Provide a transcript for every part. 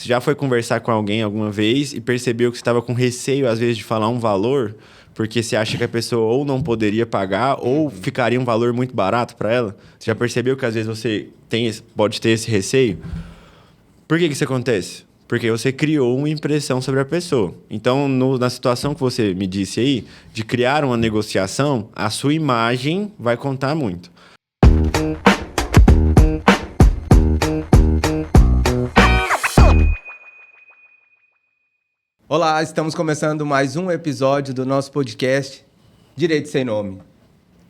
Você já foi conversar com alguém alguma vez e percebeu que você estava com receio, às vezes, de falar um valor, porque você acha que a pessoa ou não poderia pagar ou ficaria um valor muito barato para ela? Você já percebeu que, às vezes, você pode ter esse receio? Por que isso acontece? Porque você criou uma impressão sobre a pessoa. Então, na situação que você me disse aí, de criar uma negociação, a sua imagem vai contar muito. Olá, estamos começando mais um episódio do nosso podcast Direito Sem Nome.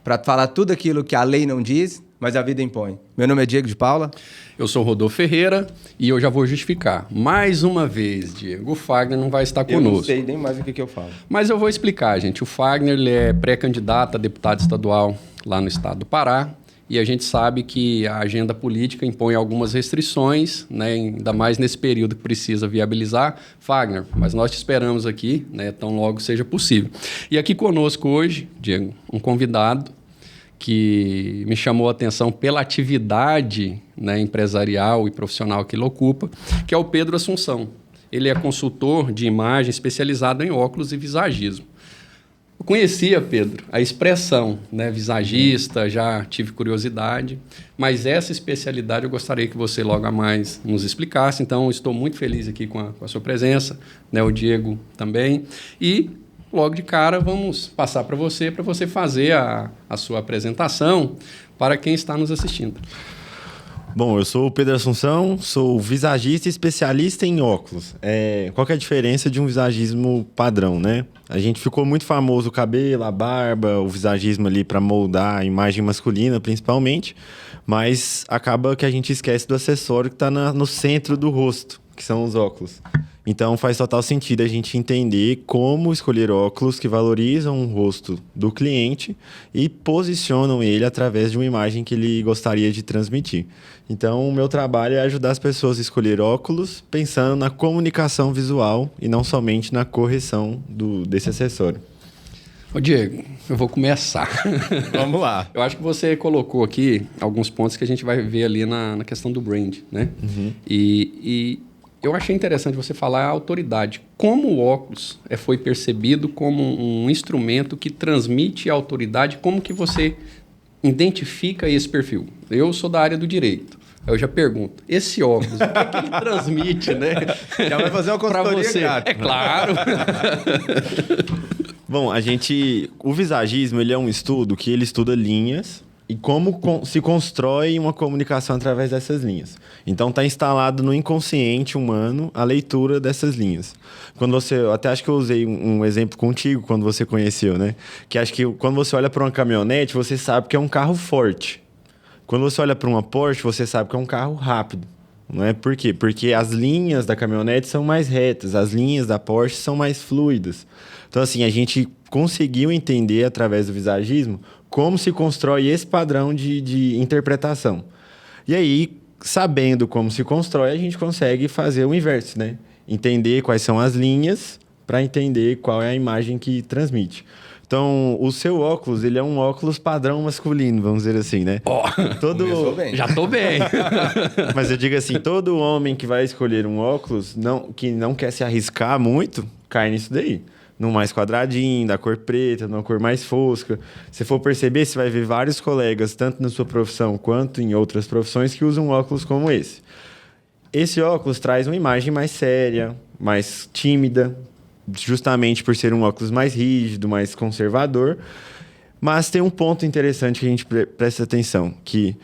Para falar tudo aquilo que a lei não diz, mas a vida impõe. Meu nome é Diego de Paula. Eu sou Rodolfo Ferreira e eu já vou justificar. Mais uma vez, Diego, o Fagner não vai estar conosco. Eu não sei nem mais o que eu falo. Mas eu vou explicar, gente. O Fagner ele é pré-candidato a deputado estadual lá no estado do Pará. E a gente sabe que a agenda política impõe algumas restrições, né, ainda mais nesse período que precisa viabilizar. Fagner, mas nós te esperamos aqui, né, tão logo seja possível. E aqui conosco hoje, Diego, um convidado que me chamou a atenção pela atividade, né, empresarial e profissional que ele ocupa, que é o Pedro Assunção. Ele é consultor de imagem especializado em óculos e visagismo. Eu conhecia, Pedro, a expressão, né, visagista, já tive curiosidade, mas essa especialidade eu gostaria que você logo a mais nos explicasse. Então, estou muito feliz aqui com a sua presença, né, o Diego também. E, logo de cara, vamos passar para você fazer a sua apresentação para quem está nos assistindo. Bom, eu sou o Pedro Assunção, sou visagista e especialista em óculos. Qual que é a diferença de um visagismo padrão, né? A gente ficou muito famoso o cabelo, a barba, o visagismo ali para moldar a imagem masculina, principalmente, mas acaba que a gente esquece do acessório que está no centro do rosto, que são os óculos. Então faz total sentido a gente entender como escolher óculos que valorizam o rosto do cliente e posicionam ele através de uma imagem que ele gostaria de transmitir. Então o meu trabalho é ajudar as pessoas a escolher óculos pensando na comunicação visual e não somente na correção desse acessório. Ô Diego, eu vou começar. Vamos lá. Eu acho que você colocou aqui alguns pontos que a gente vai ver ali na questão do brand, né? Uhum. E eu achei interessante você falar a autoridade. Como o óculos foi percebido como um instrumento que transmite a autoridade, como que você identifica esse perfil? Eu sou da área do direito. Eu já pergunto, esse óculos, o que ele transmite, né? Já vai fazer uma consultoria você. grátis. É claro. Bom, o visagismo ele é um estudo que ele estuda linhas e como se constrói uma comunicação através dessas linhas. Então, está instalado no inconsciente humano a leitura dessas linhas. Eu até acho que eu usei um exemplo contigo quando você conheceu, né? Que acho que quando você olha para uma caminhonete, você sabe que é um carro forte. Quando você olha para uma Porsche, você sabe que é um carro rápido. Não é? Por quê? Porque as linhas da caminhonete são mais retas, as linhas da Porsche são mais fluidas. Então, assim, a gente conseguiu entender através do visagismo como se constrói esse padrão de interpretação. E aí, sabendo como se constrói, a gente consegue fazer o inverso, né? Entender quais são as linhas para entender qual é a imagem que transmite. Então, o seu óculos, ele é um óculos padrão masculino, vamos dizer assim, né? Começou bem. Já tô bem. Mas eu digo assim, todo homem que vai escolher um óculos, que não quer se arriscar muito, cai nisso daí. No mais quadradinho, da cor preta, numa cor mais fosca. Se for perceber, você vai ver vários colegas, tanto na sua profissão quanto em outras profissões, que usam óculos como esse. Esse óculos traz uma imagem mais séria, mais tímida, justamente por ser um óculos mais rígido, mais conservador. Mas tem um ponto interessante que a gente presta atenção, que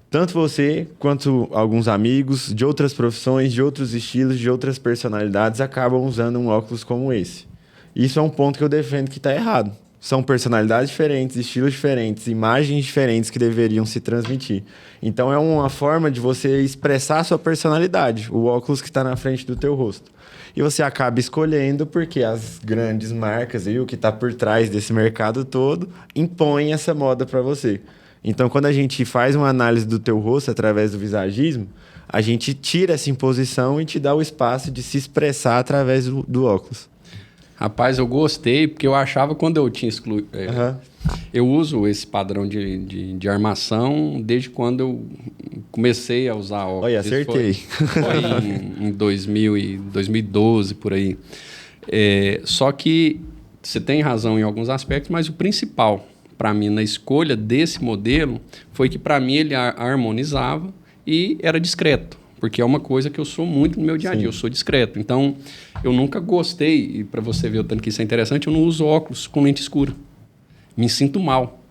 tanto você quanto alguns amigos de outras profissões, de outros estilos, de outras personalidades acabam usando um óculos como esse. Isso é um ponto que eu defendo que está errado. São personalidades diferentes, estilos diferentes, imagens diferentes que deveriam se transmitir. Então é uma forma de você expressar a sua personalidade, o óculos que está na frente do teu rosto. E você acaba escolhendo porque as grandes marcas e o que está por trás desse mercado todo impõem essa moda para você. Então, quando a gente faz uma análise do teu rosto através do visagismo, a gente tira essa imposição e te dá o espaço de se expressar através do óculos. Rapaz, eu gostei, porque eu achava quando eu tinha excluído... Eu uso esse padrão de armação desde quando eu comecei a usar óculos. Olha, acertei. Foi em 2012, por aí. Só que você tem razão em alguns aspectos, mas o principal para mim na escolha desse modelo foi que para mim ele harmonizava e era discreto. Porque é uma coisa que eu sou muito no meu dia a dia, eu sou discreto. Então, eu nunca gostei, e para você ver o tanto que isso é interessante, eu não uso óculos com lente escura. Me sinto mal.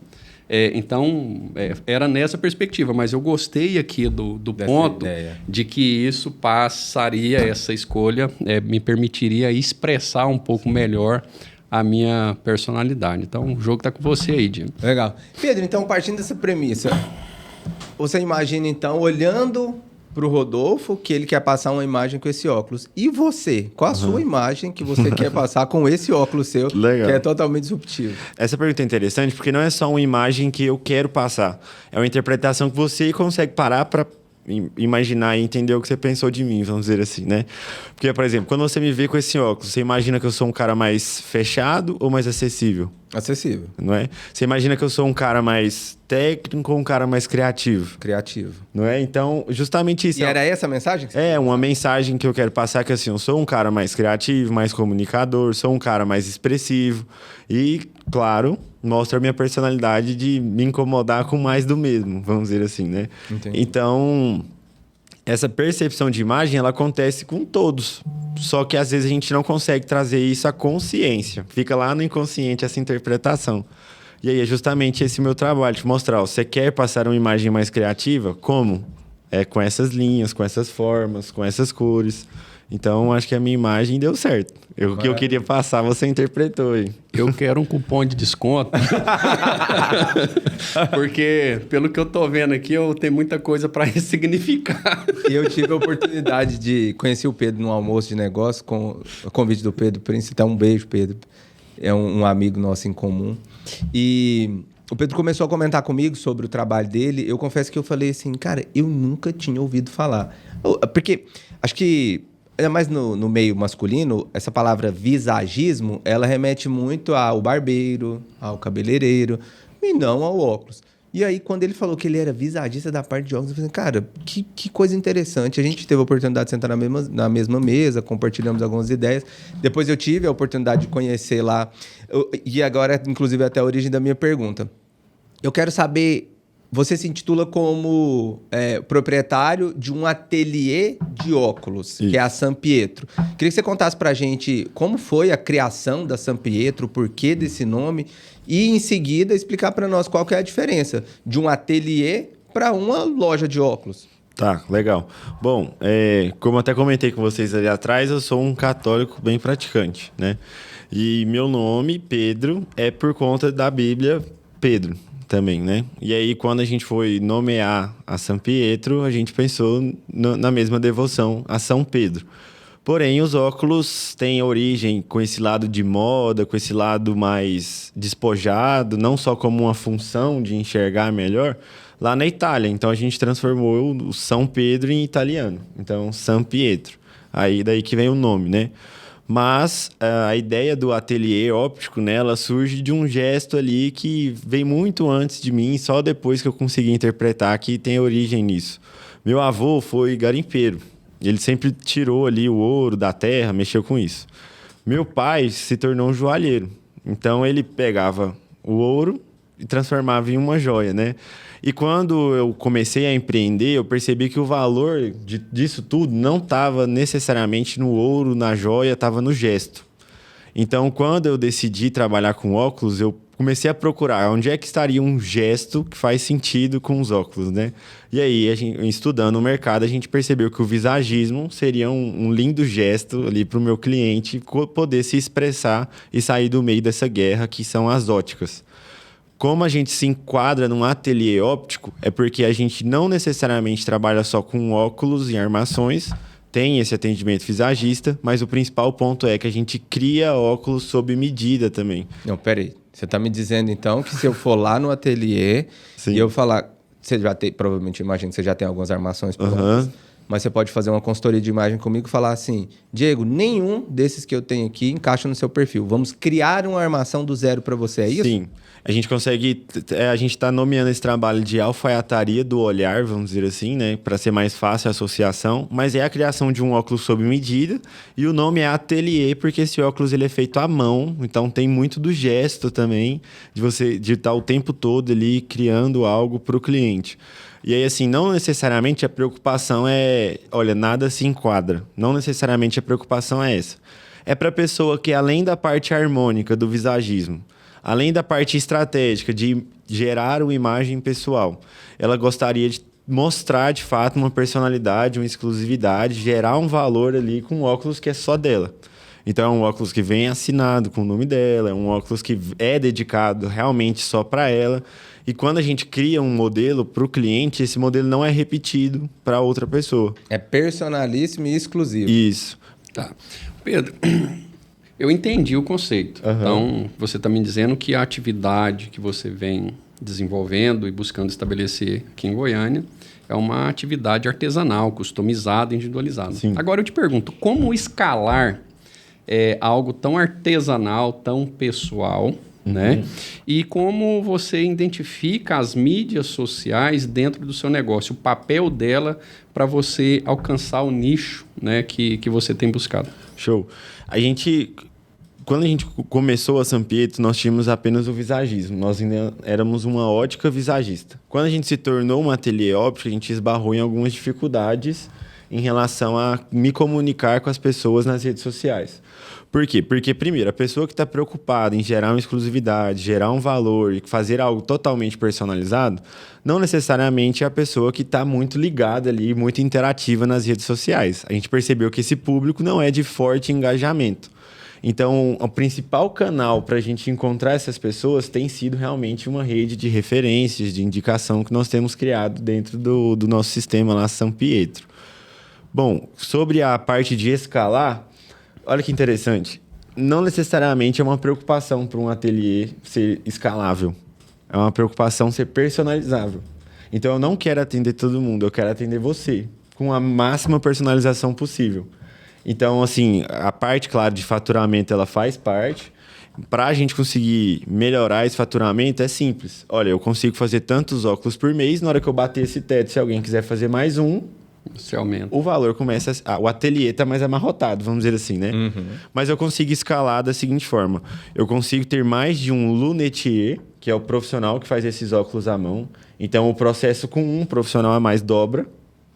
Então, era nessa perspectiva, mas eu gostei aqui do ponto ideia. De que isso passaria, essa escolha me permitiria expressar um pouco melhor a minha personalidade. Então, o jogo está com você aí, Jim. Legal. Pedro, então, partindo dessa premissa, você imagina, então, olhando para o Rodolfo, que ele quer passar uma imagem com esse óculos. E você? Qual a sua imagem que você quer passar com esse óculos seu, Legal. que é totalmente disruptivo? Essa pergunta é interessante porque não é só uma imagem que eu quero passar. É uma interpretação que você consegue parar para imaginar e entender o que você pensou de mim, vamos dizer assim, né? Porque, por exemplo, quando você me vê com esse óculos, você imagina que eu sou um cara mais fechado ou mais acessível? Acessível. Não é? Você imagina que eu sou um cara mais técnico ou um cara mais criativo? Criativo. Não é? Então, justamente isso. E era essa a mensagem? Que você É, uma mensagem que eu quero passar que assim, eu sou um cara mais criativo, mais comunicador, sou um cara mais expressivo e, claro, mostra a minha personalidade de me incomodar com mais do mesmo, vamos dizer assim, né? Entendi. Então, essa percepção de imagem, ela acontece com todos. Só que às vezes a gente não consegue trazer isso à consciência. Fica lá no inconsciente essa interpretação. E aí é justamente esse meu trabalho, te mostrar, ó, você quer passar uma imagem mais criativa? Como? É com essas linhas, com essas formas, com essas cores. Então, acho que a minha imagem deu certo. O que eu queria passar, você interpretou aí. Eu quero um cupom de desconto. Porque, pelo que eu tô vendo aqui, eu tenho muita coisa para ressignificar. E eu tive a oportunidade de conhecer o Pedro num almoço de negócio, com o convite do Pedro Príncipe. Então, um beijo, Pedro. É um amigo nosso em comum. E o Pedro começou a comentar comigo sobre o trabalho dele. Eu confesso que eu falei assim, cara, eu nunca tinha ouvido falar. Porque acho que, ainda mais no meio masculino, essa palavra visagismo, ela remete muito ao barbeiro, ao cabeleireiro, e não ao óculos. E aí, quando ele falou que ele era visagista da parte de óculos, eu falei, cara, que coisa interessante. A gente teve a oportunidade de sentar na mesma mesa, compartilhamos algumas ideias. Depois eu tive a oportunidade de conhecer lá. E agora, inclusive, até a origem da minha pergunta. Eu quero saber... Você se intitula como proprietário de um ateliê de óculos, que é a San Pietro. Queria que você contasse pra gente como foi a criação da San Pietro, o porquê desse nome, e em seguida explicar para nós qual que é a diferença de um ateliê para uma loja de óculos. Tá, legal. Bom, como eu até comentei com vocês ali atrás, eu sou um católico bem praticante, né? E meu nome, Pedro, é por conta da Bíblia Pedro também, né? E aí, quando a gente foi nomear a San Pietro, a gente pensou na mesma devoção a São Pedro. Porém, os óculos têm origem com esse lado de moda, com esse lado mais despojado, não só como uma função de enxergar melhor, lá na Itália. Então, a gente transformou o São Pedro em italiano. Então, San Pietro. Aí, daí que vem o nome, né? Mas a ideia do ateliê óptico, né, ela surge de um gesto ali que vem muito antes de mim, só depois que eu consegui interpretar que tem origem nisso. Meu avô foi garimpeiro. Ele sempre tirou ali o ouro da terra, mexeu com isso. Meu pai se tornou um joalheiro. Então, ele pegava o ouro e transformava em uma joia, né? E quando eu comecei a empreender, eu percebi que o valor disso tudo não estava necessariamente no ouro, na joia, estava no gesto. Então, quando eu decidi trabalhar com óculos, eu comecei a procurar onde é que estaria um gesto que faz sentido com os óculos, né? E aí, estudando o mercado, a gente percebeu que o visagismo seria um lindo gesto ali para o meu cliente poder se expressar e sair do meio dessa guerra que são as óticas. Como a gente se enquadra num ateliê óptico, é porque a gente não necessariamente trabalha só com óculos e armações, tem esse atendimento visagista, mas o principal ponto é que a gente cria óculos sob medida também. Não, peraí. Você está me dizendo, então, que se eu for lá no ateliê e eu falar... Você já tem, provavelmente, imagino que você já tem algumas armações prontas. mas você pode fazer uma consultoria de imagem comigo e falar assim, Diego, nenhum desses que eu tenho aqui encaixa no seu perfil. Vamos criar uma armação do zero para você, é isso? Sim. A gente consegue... a gente está nomeando esse trabalho de alfaiataria do olhar, vamos dizer assim, né? Para ser mais fácil a associação. Mas é a criação de um óculos sob medida. E o nome é ateliê, porque esse óculos ele é feito à mão. Então tem muito do gesto também, de você estar o tempo todo ali criando algo para o cliente. E aí, assim, não necessariamente a preocupação é... Olha, nada se enquadra. Não necessariamente a preocupação é essa. É para a pessoa que, além da parte harmônica do visagismo, além da parte estratégica de gerar uma imagem pessoal, ela gostaria de mostrar, de fato, uma personalidade, uma exclusividade, gerar um valor ali com um óculos que é só dela. Então, é um óculos que vem assinado com o nome dela, é um óculos que é dedicado realmente só para ela. E quando a gente cria um modelo para o cliente, esse modelo não é repetido para outra pessoa. É personalíssimo e exclusivo. Isso. Tá. Pedro, eu entendi o conceito. Uhum. Então, você está me dizendo que a atividade que você vem desenvolvendo e buscando estabelecer aqui em Goiânia é uma atividade artesanal, customizada, individualizada. Sim. Agora eu te pergunto, como escalar algo tão artesanal, tão pessoal, né? E como você identifica as mídias sociais dentro do seu negócio, o papel dela para você alcançar o nicho, né, que você tem buscado? Show. Quando a gente começou a São Pietro, nós tínhamos apenas o visagismo. Nós ainda éramos uma ótica visagista. Quando a gente se tornou um ateliê óptico, a gente esbarrou em algumas dificuldades em relação a me comunicar com as pessoas nas redes sociais. Por quê? Porque, primeiro, a pessoa que está preocupada em gerar uma exclusividade, gerar um valor e fazer algo totalmente personalizado, não necessariamente é a pessoa que está muito ligada ali, muito interativa nas redes sociais. A gente percebeu que esse público não é de forte engajamento. Então, o principal canal para a gente encontrar essas pessoas tem sido realmente uma rede de referências, de indicação que nós temos criado dentro do nosso sistema lá, São Pietro. Bom, sobre a parte de escalar, olha que interessante. Não necessariamente é uma preocupação para um ateliê ser escalável. É uma preocupação ser personalizável. Então, eu não quero atender todo mundo, eu quero atender você, com a máxima personalização possível. Então, assim, a parte, claro, de faturamento, ela faz parte. Para a gente conseguir melhorar esse faturamento, é simples. Olha, eu consigo fazer tantos óculos por mês, na hora que eu bater esse teto, se alguém quiser fazer mais um, você aumenta. O valor começa o ateliê está mais amarrotado, vamos dizer assim, né? Uhum. Mas eu consigo escalar da seguinte forma. Eu consigo ter mais de um lunetier, que é o profissional que faz esses óculos à mão. Então, o processo com um profissional a mais dobra,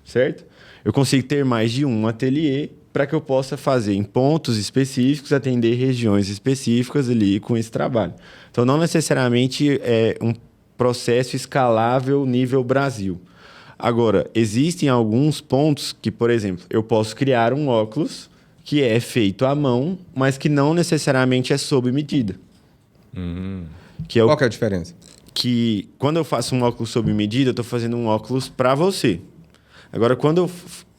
certo? Eu consigo ter mais de um ateliê para que eu possa fazer em pontos específicos, atender regiões específicas ali com esse trabalho. Então, não necessariamente é um processo escalável nível Brasil. Agora, existem alguns pontos que, por exemplo, eu posso criar um óculos que é feito à mão, mas que não necessariamente é sob medida. Qual que é a diferença? Que quando eu faço um óculos sob medida, eu estou fazendo um óculos para você. Agora,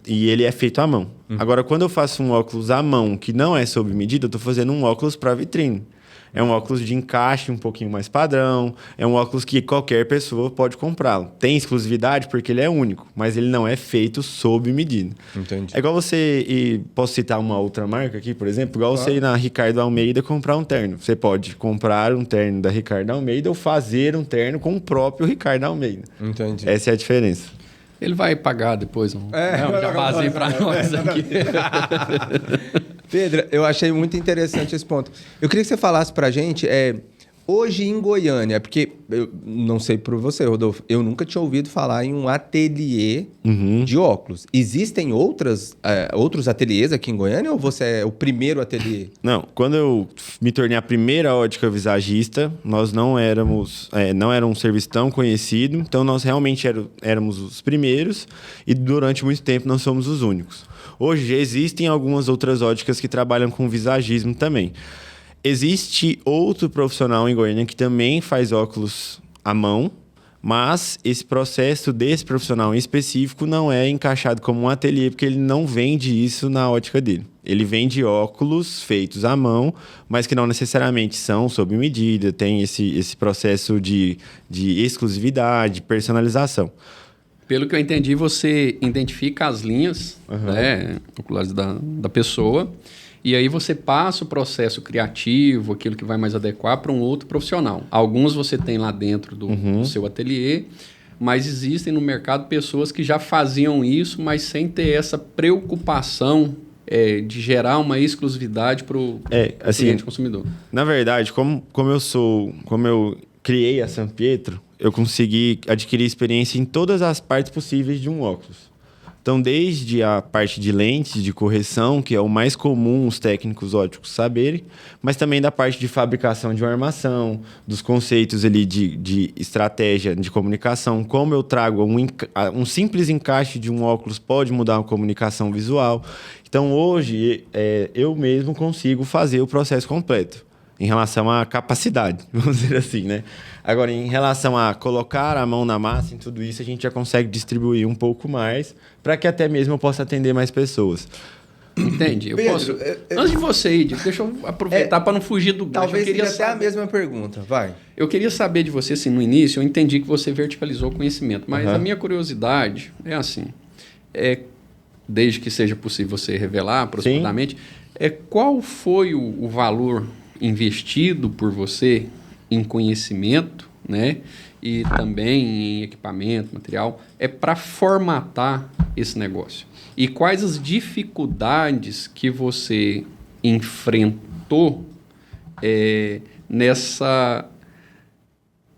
e ele é feito à mão. Agora, quando eu faço um óculos à mão que não é sob medida, eu estou fazendo um óculos para vitrine. É um óculos de encaixe um pouquinho mais padrão. É um óculos que qualquer pessoa pode comprá-lo. Tem exclusividade porque ele é único, mas ele não é feito sob medida. Entendi. É igual você... E posso citar uma outra marca aqui, por exemplo? Igual você ir na Ricardo Almeida comprar um terno. Você pode comprar um terno da Ricardo Almeida ou fazer um terno com o próprio Ricardo Almeida. Entendi. Essa é a diferença. Ele vai pagar depois um jabazinho para nós aqui. Pedro, eu achei muito interessante esse ponto. Eu queria que você falasse pra gente, hoje em Goiânia, porque eu não sei por você, Rodolfo, eu nunca tinha ouvido falar em um ateliê de óculos. Existem outros ateliês aqui em Goiânia ou você é o primeiro ateliê? Não, quando eu me tornei a primeira ótica visagista, nós não era um serviço tão conhecido, então nós realmente éramos os primeiros e durante muito tempo nós somos os únicos. Hoje já existem algumas outras óticas que trabalham com visagismo também. Existe outro profissional em Goiânia que também faz óculos à mão, mas esse processo desse profissional em específico não é encaixado como um ateliê, porque ele não vende isso na ótica dele. Ele vende óculos feitos à mão, mas que não necessariamente são sob medida, tem esse processo de exclusividade, personalização. Pelo que eu entendi, você identifica as linhas né, oculares da pessoa e aí você passa o processo criativo, aquilo que vai mais adequar para um outro profissional. Alguns você tem lá dentro do seu ateliê, mas existem no mercado pessoas que já faziam isso, mas sem ter essa preocupação de gerar uma exclusividade para o cliente consumidor. Na verdade, como eu criei a San Pietro, eu consegui adquirir experiência em todas as partes possíveis de um óculos. Então, desde a parte de lentes, de correção, que é o mais comum os técnicos ópticos saberem, mas também da parte de fabricação de uma armação, dos conceitos ali de estratégia de comunicação, como eu trago um simples encaixe de um óculos pode mudar a comunicação visual. Então, hoje, eu mesmo consigo fazer o processo completo, em relação à capacidade, vamos dizer assim, né? Agora, em relação a colocar a mão na massa, em tudo isso, a gente já consegue distribuir um pouco mais, para que até mesmo eu possa atender mais pessoas. Entendi. Pedro, antes de você ir, deixa eu aproveitar para não fugir do gancho. Talvez seja até a mesma pergunta, vai. Eu queria saber de você, assim, no início, eu entendi que você verticalizou o conhecimento, mas a minha curiosidade é assim, desde que seja possível você revelar aproximadamente, qual foi o valor investido por você em conhecimento, né? E também em equipamento, material, para formatar esse negócio. E quais as dificuldades que você enfrentou nessa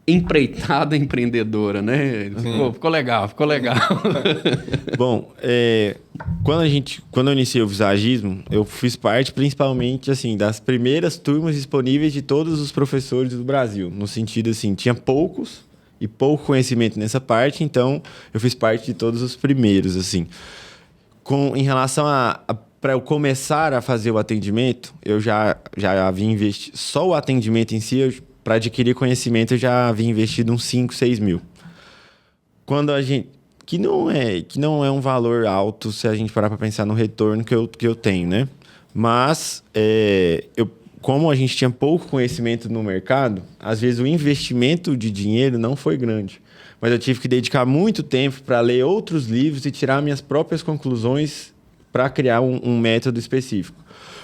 empreitada empreendedora, né? Ficou legal. Bom, quando eu iniciei o visagismo, eu fiz parte principalmente assim das primeiras turmas disponíveis de todos os professores do Brasil, no sentido assim, tinha pouco conhecimento nessa parte, então eu fiz parte de todos os primeiros assim. Em relação para eu começar a fazer o atendimento, eu já havia investido só o atendimento em si, para adquirir conhecimento, eu já havia investido uns 5, 6 mil. Quando a gente... Que não é um valor alto se a gente parar para pensar no retorno que eu tenho, né? Mas, como a gente tinha pouco conhecimento no mercado, às vezes o investimento de dinheiro não foi grande. Mas eu tive que dedicar muito tempo para ler outros livros e tirar minhas próprias conclusões para criar um método específico.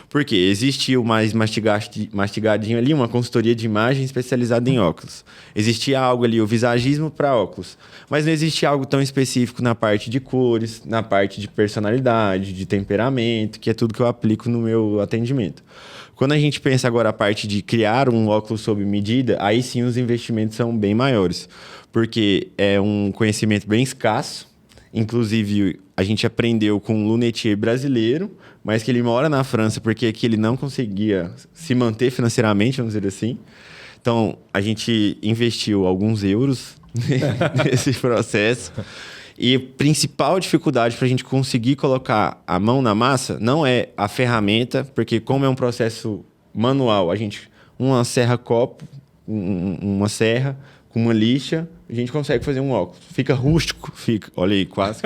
Porque existia o mais mastigadinho ali, uma consultoria de imagem especializada em óculos. Existia algo ali, o visagismo para óculos. Mas não existia algo tão específico na parte de cores, na parte de personalidade, de temperamento, que é tudo que eu aplico no meu atendimento. Quando a gente pensa agora a parte de criar um óculos sob medida, aí sim os investimentos são bem maiores. Porque é um conhecimento bem escasso. Inclusive, a gente aprendeu com um lunetier brasileiro, mas que ele mora na França porque aqui ele não conseguia se manter financeiramente, vamos dizer assim. Então, a gente investiu alguns euros nesse processo. E a principal dificuldade para a gente conseguir colocar a mão na massa não é a ferramenta, porque como é um processo manual, uma serra-copo, uma serra com uma lixa, a gente consegue fazer um óculos. Fica rústico, olha aí, quase.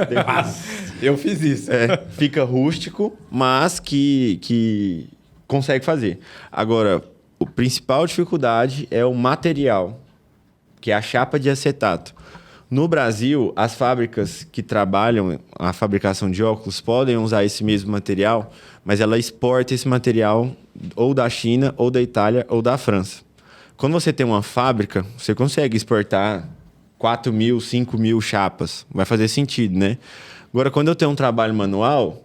Eu fiz isso. Fica rústico, mas que consegue fazer. Agora, a principal dificuldade é o material, que é a chapa de acetato. No Brasil, as fábricas que trabalham a fabricação de óculos podem usar esse mesmo material, mas ela exporta esse material ou da China, ou da Itália, ou da França. Quando você tem uma fábrica, você consegue exportar 4 mil, 5 mil chapas. Vai fazer sentido, né? Agora, quando eu tenho um trabalho manual,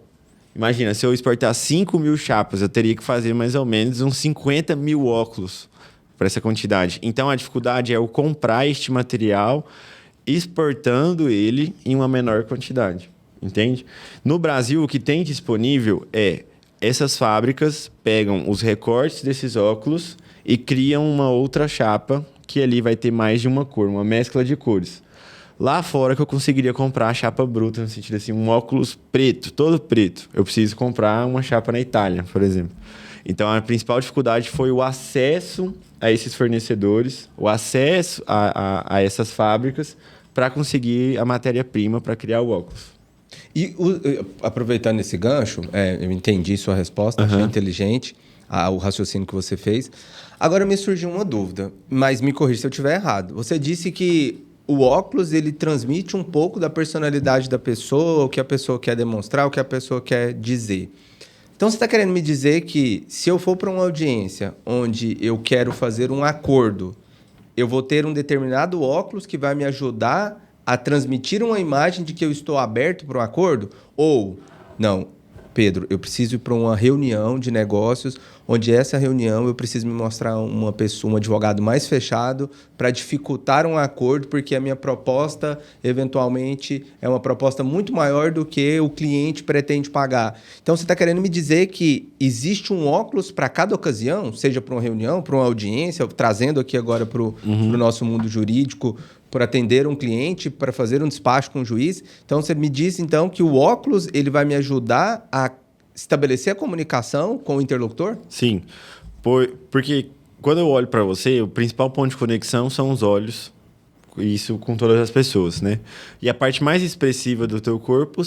imagina, se eu exportar 5 mil chapas, eu teria que fazer mais ou menos uns 50 mil óculos para essa quantidade. Então, a dificuldade é eu comprar este material, exportando ele em uma menor quantidade. Entende? No Brasil, o que tem disponível essas fábricas pegam os recortes desses óculos e criam uma outra chapa que ali vai ter mais de uma cor, uma mescla de cores. Lá fora que eu conseguiria comprar a chapa bruta, no sentido assim, um óculos preto, todo preto. Eu preciso comprar uma chapa na Itália, por exemplo. Então, a principal dificuldade foi o acesso a esses fornecedores, o acesso a essas fábricas para conseguir a matéria-prima para criar o óculos. E aproveitando esse gancho, eu entendi sua resposta, achei inteligente o raciocínio que você fez. Agora me surgiu uma dúvida, mas me corrija se eu estiver errado. Você disse que o óculos, ele transmite um pouco da personalidade da pessoa, o que a pessoa quer demonstrar, o que a pessoa quer dizer. Então, você está querendo me dizer que se eu for para uma audiência onde eu quero fazer um acordo, eu vou ter um determinado óculos que vai me ajudar a transmitir uma imagem de que eu estou aberto para um acordo? Ou, não, Pedro, eu preciso ir para uma reunião de negócios, onde essa reunião eu preciso me mostrar uma pessoa, um advogado mais fechado para dificultar um acordo, porque a minha proposta, eventualmente, é uma proposta muito maior do que o cliente pretende pagar. Então, você está querendo me dizer que existe um óculos para cada ocasião, seja para uma reunião, para uma audiência, trazendo aqui agora para o nosso mundo jurídico, para atender um cliente, para fazer um despacho com o juiz. Então, você me diz, então, que o óculos ele vai me ajudar a estabelecer a comunicação com o interlocutor? Sim, porque quando eu olho para você, o principal ponto de conexão são os olhos, isso com todas as pessoas, né? E a parte mais expressiva do teu corpo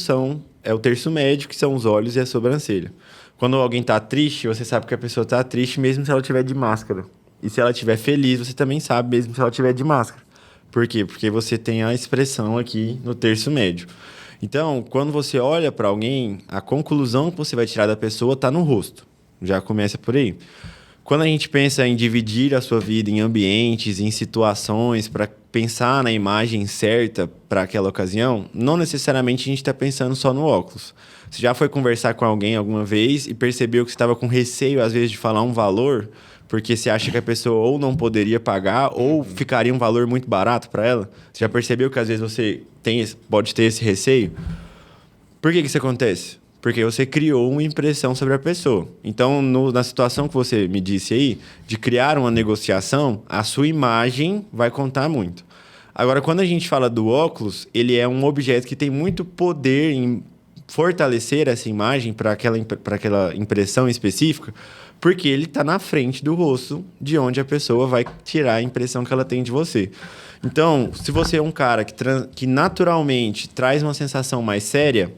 é o terço médio, que são os olhos e a sobrancelha. Quando alguém está triste, você sabe que a pessoa está triste mesmo se ela estiver de máscara. E se ela estiver feliz, você também sabe mesmo se ela estiver de máscara. Por quê? Porque você tem a expressão aqui no terço médio. Então, quando você olha para alguém, a conclusão que você vai tirar da pessoa está no rosto. Já começa por aí. Quando a gente pensa em dividir a sua vida em ambientes, em situações, para pensar na imagem certa para aquela ocasião, não necessariamente a gente está pensando só no óculos. Você já foi conversar com alguém alguma vez e percebeu que você estava com receio, às vezes, de falar um valor, porque você acha que a pessoa ou não poderia pagar ou ficaria um valor muito barato para ela? Você já percebeu que às vezes você pode ter esse receio? Por que isso acontece? Porque você criou uma impressão sobre a pessoa. Então, na situação que você me disse aí, de criar uma negociação, a sua imagem vai contar muito. Agora, quando a gente fala do óculos, ele é um objeto que tem muito poder em fortalecer essa imagem para aquela impressão específica, porque ele está na frente do rosto de onde a pessoa vai tirar a impressão que ela tem de você. Então, se você é um cara que naturalmente traz uma sensação mais séria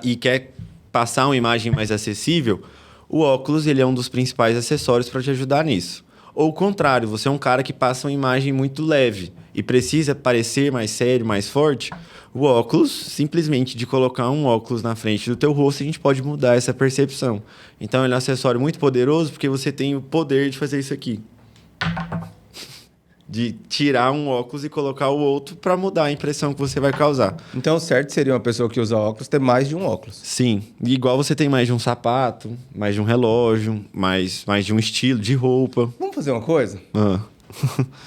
e quer passar uma imagem mais acessível, o óculos ele é um dos principais acessórios para te ajudar nisso. Ou o contrário, você é um cara que passa uma imagem muito leve e precisa parecer mais sério, mais forte, o óculos, simplesmente de colocar um óculos na frente do teu rosto, a gente pode mudar essa percepção. Então, ele é um acessório muito poderoso porque você tem o poder de fazer isso aqui. De tirar um óculos e colocar o outro para mudar a impressão que você vai causar. Então, certo seria uma pessoa que usa óculos ter mais de um óculos. Sim. E igual você tem mais de um sapato, mais de um relógio, mais de um estilo de roupa. Vamos fazer uma coisa?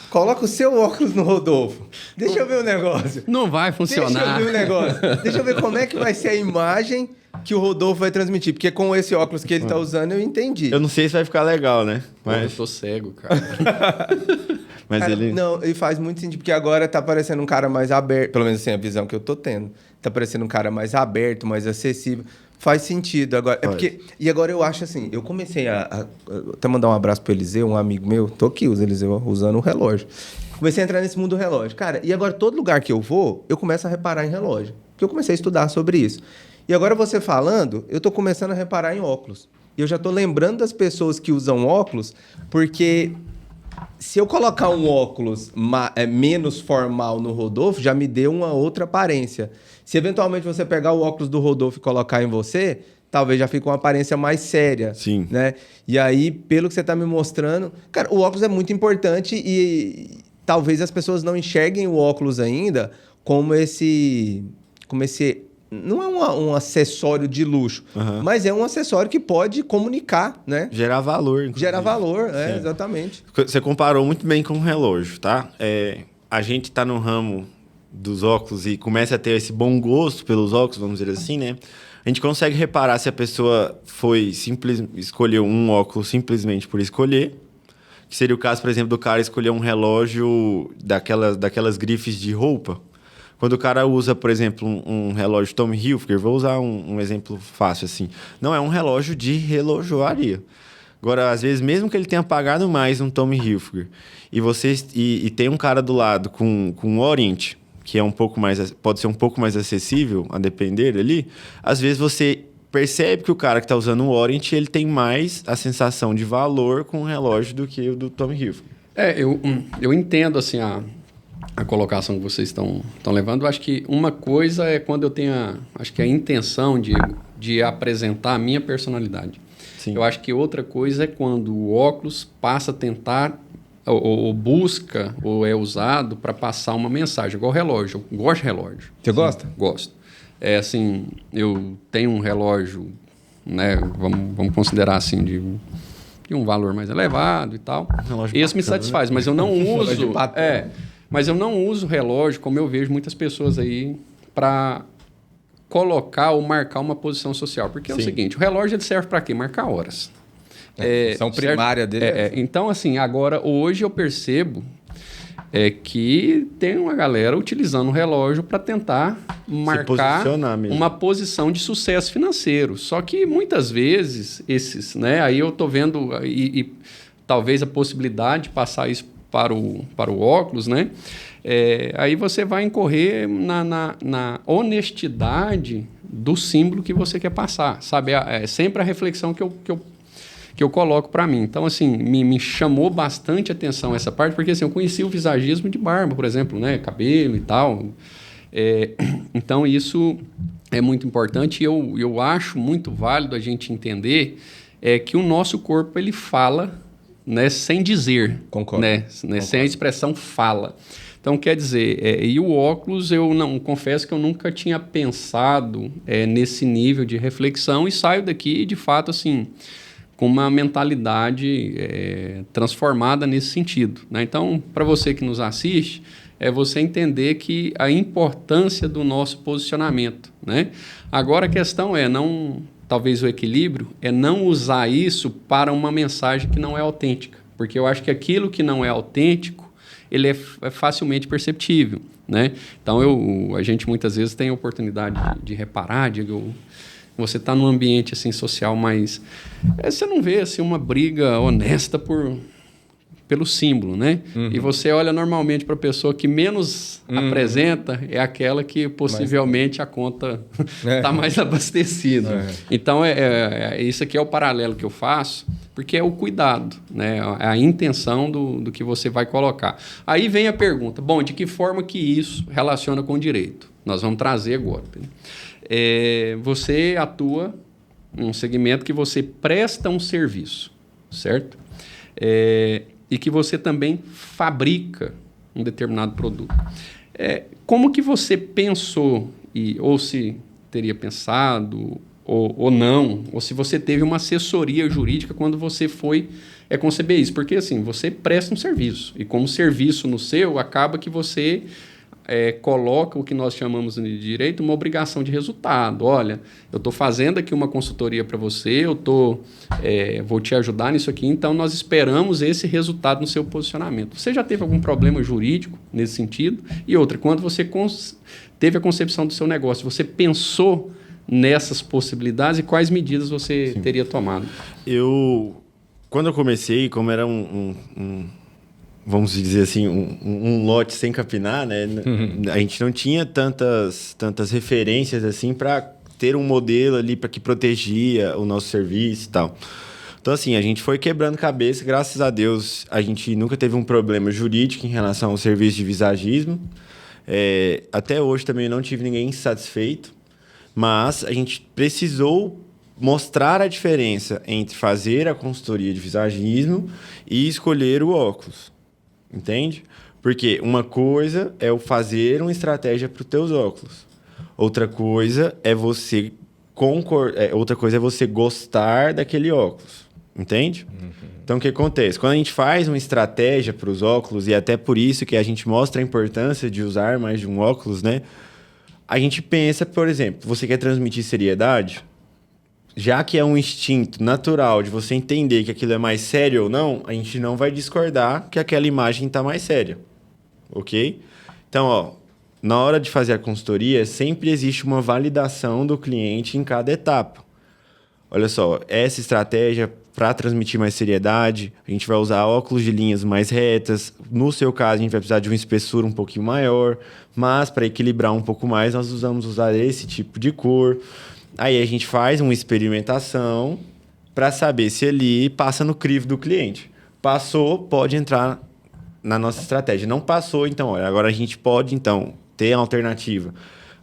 Coloca o seu óculos no Rodolfo. Deixa eu ver o negócio. Não vai funcionar. Deixa eu ver o negócio. Deixa eu ver como é que vai ser a imagem que o Rodolfo vai transmitir. Porque com esse óculos que ele tá usando, eu entendi. Eu não sei se vai ficar legal, né? Mas... Eu tô cego, cara. Mas cara, ele... Não, e faz muito sentido, porque agora tá parecendo um cara mais aberto. Pelo menos assim, a visão que eu tô tendo. Tá parecendo um cara mais aberto, mais acessível. Faz sentido agora. É porque... E agora eu acho assim, eu comecei até mandar um abraço pro Eliseu, um amigo meu. Tô aqui, o Eliseu, usando o relógio. Comecei a entrar nesse mundo do relógio. Cara, e agora todo lugar que eu vou, eu começo a reparar em relógio. Porque eu comecei a estudar sobre isso. E agora você falando, eu tô começando a reparar em óculos. E eu já tô lembrando das pessoas que usam óculos, porque... Se eu colocar um óculos menos formal no Rodolfo, já me deu uma outra aparência. Se eventualmente você pegar o óculos do Rodolfo e colocar em você, talvez já fique uma aparência mais séria. Sim. Né? E aí, pelo que você está me mostrando... Cara, o óculos é muito importante e talvez as pessoas não enxerguem o óculos ainda como esse não é um acessório de luxo, mas é um acessório que pode comunicar, né? Gerar valor, inclusive. Gerar valor, exatamente. Você comparou muito bem com o relógio, tá? A gente tá no ramo dos óculos e começa a ter esse bom gosto pelos óculos, vamos dizer assim, né? A gente consegue reparar se a pessoa escolheu um óculos simplesmente por escolher, que seria o caso, por exemplo, do cara escolher um relógio daquelas grifes de roupa. Quando o cara usa, por exemplo, um relógio Tommy Hilfiger, vou usar um exemplo fácil assim, não é um relógio de relojoaria. Agora, às vezes, mesmo que ele tenha pagado mais um Tommy Hilfiger, e tem um cara do lado com um Orient, que pode ser um pouco mais acessível, a depender ali, às vezes você percebe que o cara que está usando o Orient, ele tem mais a sensação de valor com o relógio do que o do Tommy Hilfiger. Eu entendo assim a colocação que vocês estão levando. Eu acho que uma coisa é quando eu tenho acho que a intenção de apresentar a minha personalidade. Sim. Eu acho que outra coisa é quando o óculos passa a tentar ou busca ou é usado para passar uma mensagem, igual relógio. Eu gosto de relógio. Você gosta? Gosto. É assim, eu tenho um relógio, né, vamos considerar assim, de um valor mais elevado e tal. Esse me satisfaz, mas eu não uso... mas eu não uso relógio, como eu vejo muitas pessoas aí, para colocar ou marcar uma posição social. Porque é o seguinte, o relógio ele serve para quê? Marcar horas. São primária dele. Então, assim, agora, hoje eu percebo que tem uma galera utilizando o relógio para tentar marcar uma posição de sucesso financeiro. Só que, muitas vezes, esses, né? Aí eu estou vendo, e talvez a possibilidade de passar isso para o óculos, né? Aí você vai incorrer na honestidade do símbolo que você quer passar, sabe? É sempre a reflexão que eu coloco para mim. Então, assim, me chamou bastante atenção essa parte, porque assim, eu conheci o visagismo de barba, por exemplo, né? Cabelo e tal. Então, isso é muito importante e eu acho muito válido a gente entender que o nosso corpo, ele fala, né, sem dizer. Concordo. Né, sem a expressão fala. Então, quer dizer, e o óculos, eu não confesso que eu nunca tinha pensado nesse nível de reflexão e saio daqui, de fato, assim, com uma mentalidade transformada nesse sentido, né? Então, para você que nos assiste, é você entender que a importância do nosso posicionamento, né? Agora, a questão talvez o equilíbrio, é não usar isso para uma mensagem que não é autêntica, porque eu acho que aquilo que não é autêntico, ele é facilmente perceptível, né? Então, a gente muitas vezes tem a oportunidade de reparar, você está num ambiente assim, social, mas você não vê assim, uma briga honesta pelo símbolo, né? Uhum. E você olha normalmente para a pessoa que menos apresenta, é aquela que possivelmente a conta está mais abastecida. Então, isso aqui é o paralelo que eu faço, porque é o cuidado, né? É a intenção do que você vai colocar. Aí vem a pergunta, bom, de que forma que isso relaciona com o direito? Nós vamos trazer agora. Você atua num segmento que você presta um serviço, certo? E que você também fabrica um determinado produto. Como que você pensou, ou se teria pensado, ou não, ou se você teve uma assessoria jurídica quando você foi conceber isso? Porque assim, você presta um serviço, e como serviço no seu, acaba que você coloca o que nós chamamos de direito uma obrigação de resultado. Olha, eu estou fazendo aqui uma consultoria para você, vou te ajudar nisso aqui, então nós esperamos esse resultado no seu posicionamento. Você já teve algum problema jurídico nesse sentido? E outra, quando você teve a concepção do seu negócio, você pensou nessas possibilidades e quais medidas você teria tomado? Quando eu comecei, como era vamos dizer assim, um lote sem capinar, né? A gente não tinha tantas referências assim para ter um modelo ali para que protegia o nosso serviço e tal. Então, assim, a gente foi quebrando cabeça. Graças a Deus, a gente nunca teve um problema jurídico em relação ao serviço de visagismo. Até hoje também não tive ninguém insatisfeito, mas a gente precisou mostrar a diferença entre fazer a consultoria de visagismo e escolher o óculos. Entende? Porque uma coisa é o fazer uma estratégia para os teus óculos. Outra coisa é você outra coisa é você gostar daquele óculos. Entende? Então, o que acontece? Quando a gente faz uma estratégia para os óculos, e até por isso que a gente mostra a importância de usar mais de um óculos, né? A gente pensa, por exemplo, você quer transmitir seriedade? Já que é um instinto natural de você entender que aquilo é mais sério ou não, a gente não vai discordar que aquela imagem está mais séria, ok? Então, na hora de fazer a consultoria, sempre existe uma validação do cliente em cada etapa. Olha só, essa estratégia para transmitir mais seriedade, a gente vai usar óculos de linhas mais retas. No seu caso, a gente vai precisar de uma espessura um pouquinho maior, mas para equilibrar um pouco mais, nós vamos usar esse tipo de cor. Aí a gente faz uma experimentação para saber se ali passa no crivo do cliente. Passou, pode entrar na nossa estratégia. Não passou, então, olha, agora a gente pode, então, ter a alternativa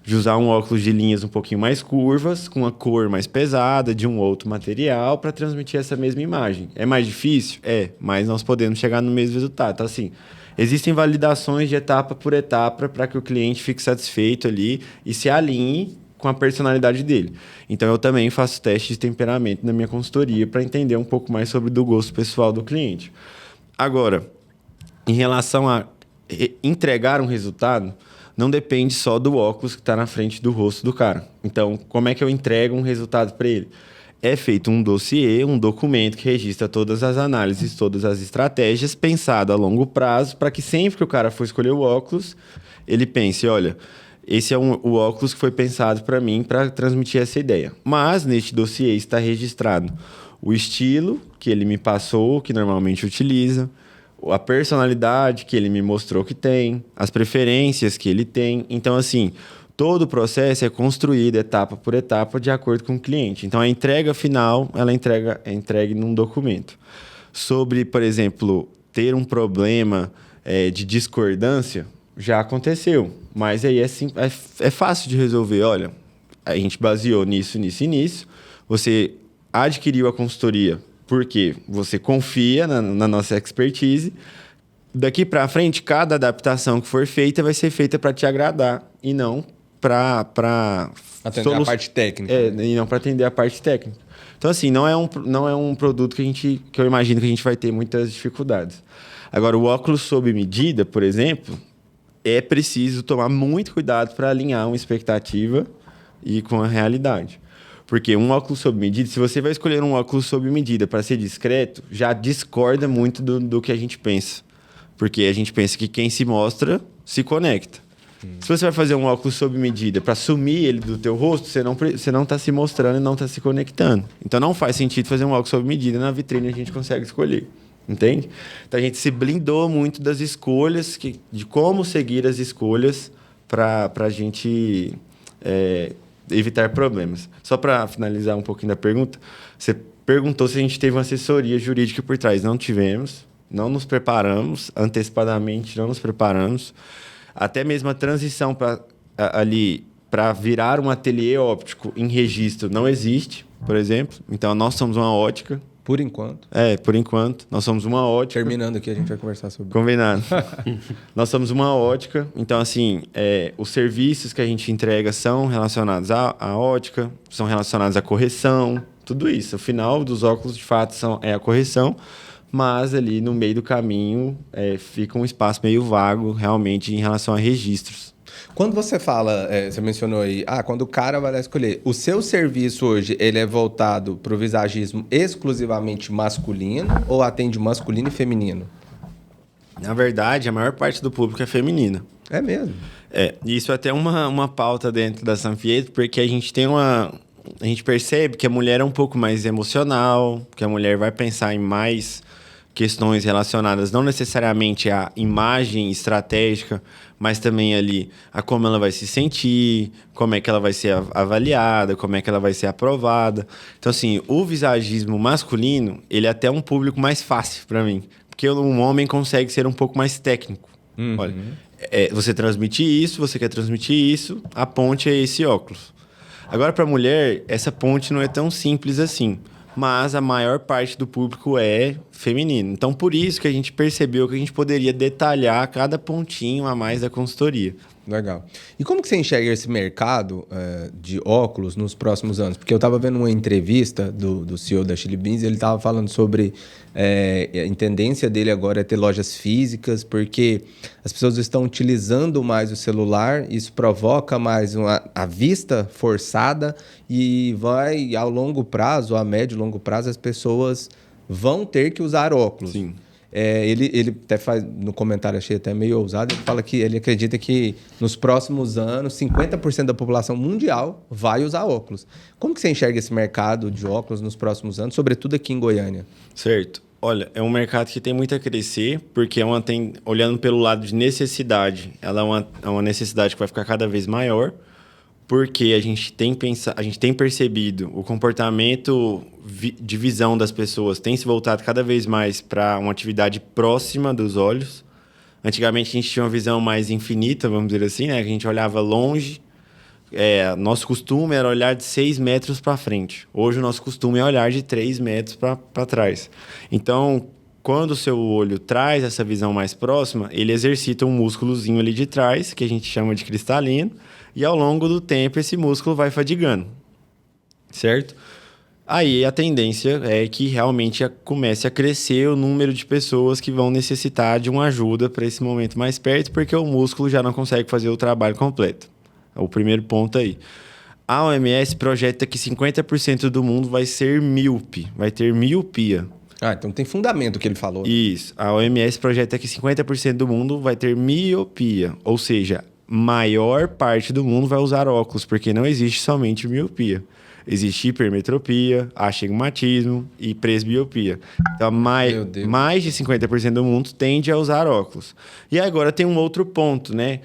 de usar um óculos de linhas um pouquinho mais curvas, com uma cor mais pesada, de um outro material, para transmitir essa mesma imagem. É mais difícil? É, mas nós podemos chegar no mesmo resultado. Então, assim, existem validações de etapa por etapa para que o cliente fique satisfeito ali e se alinhe com a personalidade dele. Então, eu também faço teste de temperamento na minha consultoria para entender um pouco mais sobre o gosto pessoal do cliente. Agora, em relação a entregar um resultado, não depende só do óculos que está na frente do rosto do cara. Então, como é que eu entrego um resultado para ele? É feito um dossiê, um documento que registra todas as análises, todas as estratégias, pensado a longo prazo, para que sempre que o cara for escolher o óculos, ele pense, olha, esse é o óculos que foi pensado para mim para transmitir essa ideia. Mas, neste dossiê está registrado o estilo que ele me passou, que normalmente utiliza, a personalidade que ele me mostrou que tem, as preferências que ele tem. Então, assim, todo o processo é construído etapa por etapa de acordo com o cliente. Então, a entrega final, ela é entregue num documento. Sobre, por exemplo, ter um problema de discordância, já aconteceu. Mas aí é fácil de resolver. Olha, a gente baseou nisso, nisso e nisso. Você adquiriu a consultoria porque você confia na nossa expertise. Daqui para frente, cada adaptação que for feita vai ser feita para te agradar e não para atender a parte técnica. E não para atender a parte técnica. Então, assim, não é um produto que eu imagino que a gente vai ter muitas dificuldades. Agora, o óculos sob medida, por exemplo, é preciso tomar muito cuidado para alinhar uma expectativa e com a realidade. Porque um óculos sob medida, se você vai escolher um óculos sob medida para ser discreto, já discorda muito do que a gente pensa. Porque a gente pensa que quem se mostra se conecta. Se você vai fazer um óculos sob medida para sumir ele do teu rosto, você não está se mostrando e não está se conectando. Então não faz sentido fazer um óculos sob medida, na vitrine a gente consegue escolher. Entende? Então a gente se blindou muito das escolhas, de como seguir as escolhas para a gente evitar problemas. Só para finalizar um pouquinho da pergunta, você perguntou se a gente teve uma assessoria jurídica por trás. Não tivemos, não nos preparamos, antecipadamente não nos preparamos. Até mesmo a transição para virar um ateliê óptico em registro não existe, por exemplo. Então, nós somos uma ótica. Por enquanto. Por enquanto. Nós somos uma ótica. Terminando aqui, a gente vai conversar sobre isso. Combinado. Nós somos uma ótica. Então, assim, os serviços que a gente entrega são relacionados à ótica, são relacionados à correção, tudo isso. O final dos óculos, de fato, é a correção, mas ali no meio do caminho fica um espaço meio vago, realmente, em relação a registros. Quando você fala, você mencionou aí, quando o cara vai lá escolher, o seu serviço hoje, ele é voltado para o visagismo exclusivamente masculino ou atende masculino e feminino? Na verdade, a maior parte do público é feminina. É mesmo? Isso é até uma pauta dentro da Sanfietro, porque a gente a gente percebe que a mulher é um pouco mais emocional, que a mulher vai pensar em mais questões relacionadas não necessariamente à imagem estratégica, mas também ali a como ela vai se sentir, como é que ela vai ser avaliada, como é que ela vai ser aprovada. Então, assim, o visagismo masculino, ele é até um público mais fácil para mim, porque um homem consegue ser um pouco mais técnico. Uhum. Olha, você transmite isso, você quer transmitir isso, a ponte é esse óculos. Agora, para a mulher, essa ponte não é tão simples assim. Mas a maior parte do público é feminino. Então, por isso que a gente percebeu que a gente poderia detalhar cada pontinho a mais da consultoria. Legal. E como que você enxerga esse mercado de óculos nos próximos anos? Porque eu estava vendo uma entrevista do CEO da Chili Beans e ele estava falando sobre a tendência dele agora é ter lojas físicas, porque as pessoas estão utilizando mais o celular, isso provoca mais a vista forçada e vai, ao longo prazo, a médio e longo prazo, as pessoas vão ter que usar óculos. Sim. Ele até faz, no comentário, achei até meio ousado, ele fala que ele acredita que nos próximos anos, 50% da população mundial vai usar óculos. Como que você enxerga esse mercado de óculos nos próximos anos, sobretudo aqui em Goiânia? Certo. Olha, é um mercado que tem muito a crescer, porque olhando pelo lado de necessidade, ela é uma necessidade que vai ficar cada vez maior, porque a gente tem percebido o comportamento de visão das pessoas tem se voltado cada vez mais para uma atividade próxima dos olhos. Antigamente a gente tinha uma visão mais infinita, vamos dizer assim, né? Que a gente olhava longe. Nosso costume era olhar de 6 metros para frente. Hoje o nosso costume é olhar de 3 metros para trás. Então, quando o seu olho traz essa visão mais próxima, ele exercita um músculozinho ali de trás, que a gente chama de cristalino, e ao longo do tempo esse músculo vai fadigando, certo? Aí a tendência é que realmente comece a crescer o número de pessoas que vão necessitar de uma ajuda para esse momento mais perto, porque o músculo já não consegue fazer o trabalho completo. É o primeiro ponto aí. A OMS projeta que 50% do mundo vai ser míope, vai ter miopia. Então tem fundamento o que ele falou. Isso. A OMS projeta que 50% do mundo vai ter miopia, ou seja, maior parte do mundo vai usar óculos, porque não existe somente miopia. Existe hipermetropia, astigmatismo e presbiopia. Então, mais de 50% do mundo tende a usar óculos. E agora tem um outro ponto, né?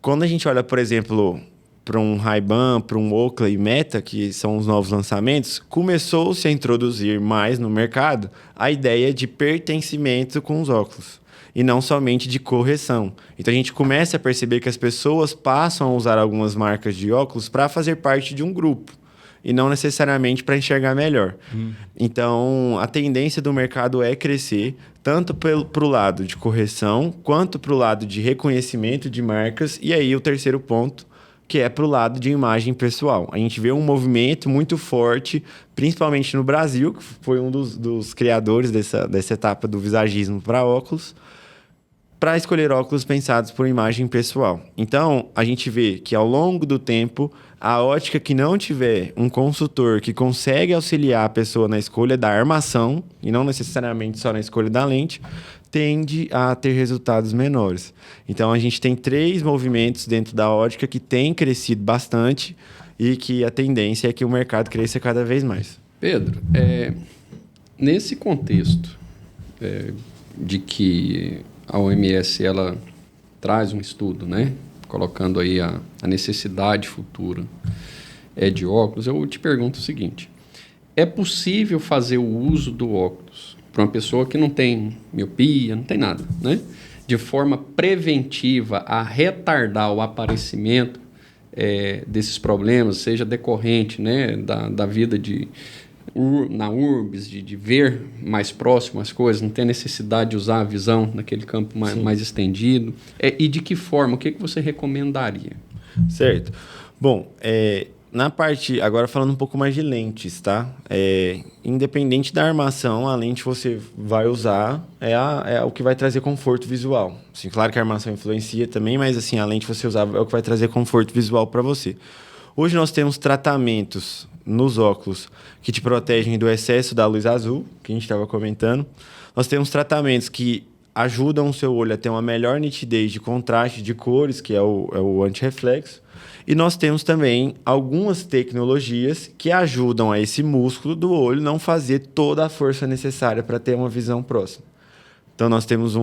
Quando a gente olha, por exemplo, para um Ray-Ban, para um Oakley Meta, que são os novos lançamentos, começou-se a introduzir mais no mercado a ideia de pertencimento com os óculos e não somente de correção. Então a gente começa a perceber que as pessoas passam a usar algumas marcas de óculos para fazer parte de um grupo e não necessariamente para enxergar melhor. Então, a tendência do mercado é crescer, tanto para o lado de correção, quanto para o lado de reconhecimento de marcas. E aí, o terceiro ponto, que é para o lado de imagem pessoal. A gente vê um movimento muito forte, principalmente no Brasil, que foi um dos criadores dessa etapa do visagismo para óculos, para escolher óculos pensados por imagem pessoal. Então, a gente vê que ao longo do tempo, a ótica que não tiver um consultor que consegue auxiliar a pessoa na escolha da armação, e não necessariamente só na escolha da lente, tende a ter resultados menores. Então, a gente tem 3 movimentos dentro da ótica que têm crescido bastante e que a tendência é que o mercado cresça cada vez mais. Pedro, nesse contexto de que a OMS ela traz um estudo, né, colocando aí a necessidade futura de óculos, eu te pergunto o seguinte: é possível fazer o uso do óculos para uma pessoa que não tem miopia, não tem nada, né, de forma preventiva a retardar o aparecimento desses problemas, seja decorrente, né, da vida na urbs, de ver mais próximo as coisas, não ter necessidade de usar a visão naquele campo mais estendido? E de que forma? O que você recomendaria? Certo. Bom, na parte... Agora falando um pouco mais de lentes, tá? Independente da armação, a lente você vai usar é o que vai trazer conforto visual. Assim, claro que a armação influencia também, mas assim, a lente você usar é o que vai trazer conforto visual para você. Hoje nós temos tratamentos nos óculos que te protegem do excesso da luz azul, que a gente estava comentando. Nós temos tratamentos que ajudam o seu olho a ter uma melhor nitidez de contraste de cores, que é o antirreflexo. E nós temos também algumas tecnologias que ajudam a esse músculo do olho não fazer toda a força necessária para ter uma visão próxima. Então, nós temos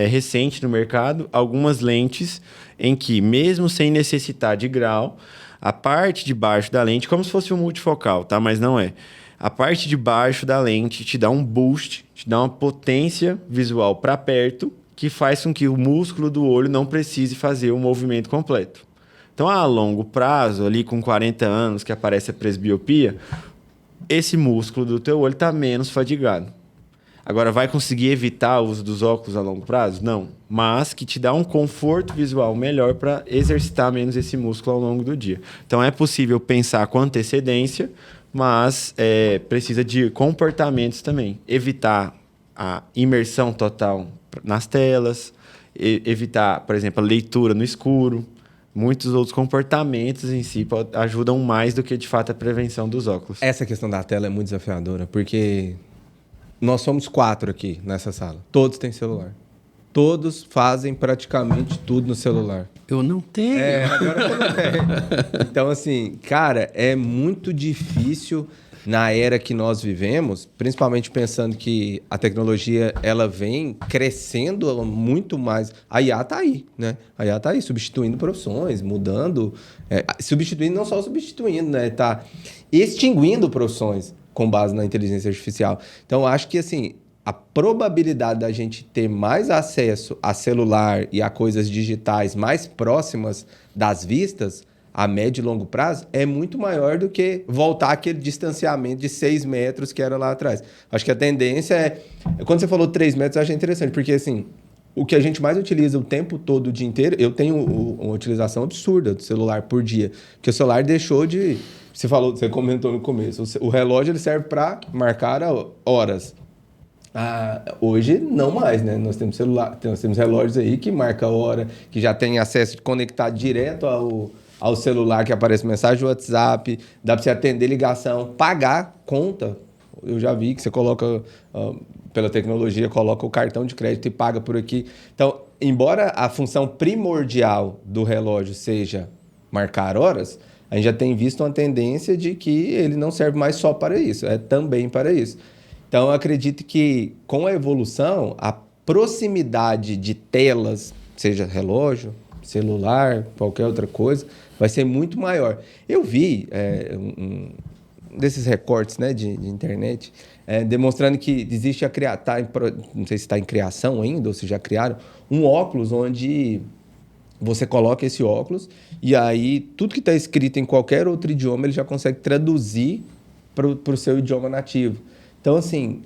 recente no mercado, algumas lentes em que, mesmo sem necessitar de grau, a parte de baixo da lente, como se fosse um multifocal, tá? Mas não é. A parte de baixo da lente te dá um boost, te dá uma potência visual para perto, que faz com que o músculo do olho não precise fazer o movimento completo. Então, a longo prazo, ali com 40 anos, que aparece a presbiopia, esse músculo do teu olho está menos fadigado. Agora, vai conseguir evitar o uso dos óculos a longo prazo? Não. Mas que te dá um conforto visual melhor para exercitar menos esse músculo ao longo do dia. Então, é possível pensar com antecedência, mas precisa de comportamentos também. Evitar a imersão total nas telas, evitar, por exemplo, a leitura no escuro. Muitos outros comportamentos em si ajudam mais do que, de fato, a prevenção dos óculos. Essa questão da tela é muito desafiadora, porque nós somos 4 aqui nessa sala. Todos têm celular. Todos fazem praticamente tudo no celular. Eu não tenho. Agora você não tem. Então, assim, cara, é muito difícil na era que nós vivemos, principalmente pensando que a tecnologia ela vem crescendo muito mais. A IA tá aí, né? A IA tá aí, substituindo profissões, mudando, substituindo, não só substituindo, né? Tá extinguindo profissões com base na inteligência artificial. Então, acho que, assim, a probabilidade da gente ter mais acesso a celular e a coisas digitais mais próximas das vistas, a médio e longo prazo, é muito maior do que voltar aquele distanciamento de 6 metros que era lá atrás. Acho que a tendência é... Quando você falou 3 metros, eu achei interessante, porque assim, o que a gente mais utiliza o tempo todo, o dia inteiro, eu tenho uma utilização absurda do celular por dia, porque o celular deixou de... Você comentou no começo, o relógio ele serve para marcar horas. Hoje não mais, né? Nós temos relógios aí que marcam a hora, que já tem acesso de conectar direto ao celular, que aparece mensagem do WhatsApp, dá para você atender ligação, pagar conta. Eu já vi que você coloca, pela tecnologia, coloca o cartão de crédito e paga por aqui. Então, embora a função primordial do relógio seja marcar horas, a gente já tem visto uma tendência de que ele não serve mais só para isso, é também para isso. Então, eu acredito que com a evolução, a proximidade de telas, seja relógio, celular, qualquer outra coisa, vai ser muito maior. Eu vi um desses recortes, né, de internet, demonstrando que existe não sei se está em criação ainda, ou se já criaram, um óculos onde você coloca esse óculos e aí tudo que está escrito em qualquer outro idioma ele já consegue traduzir para o seu idioma nativo. Então, assim,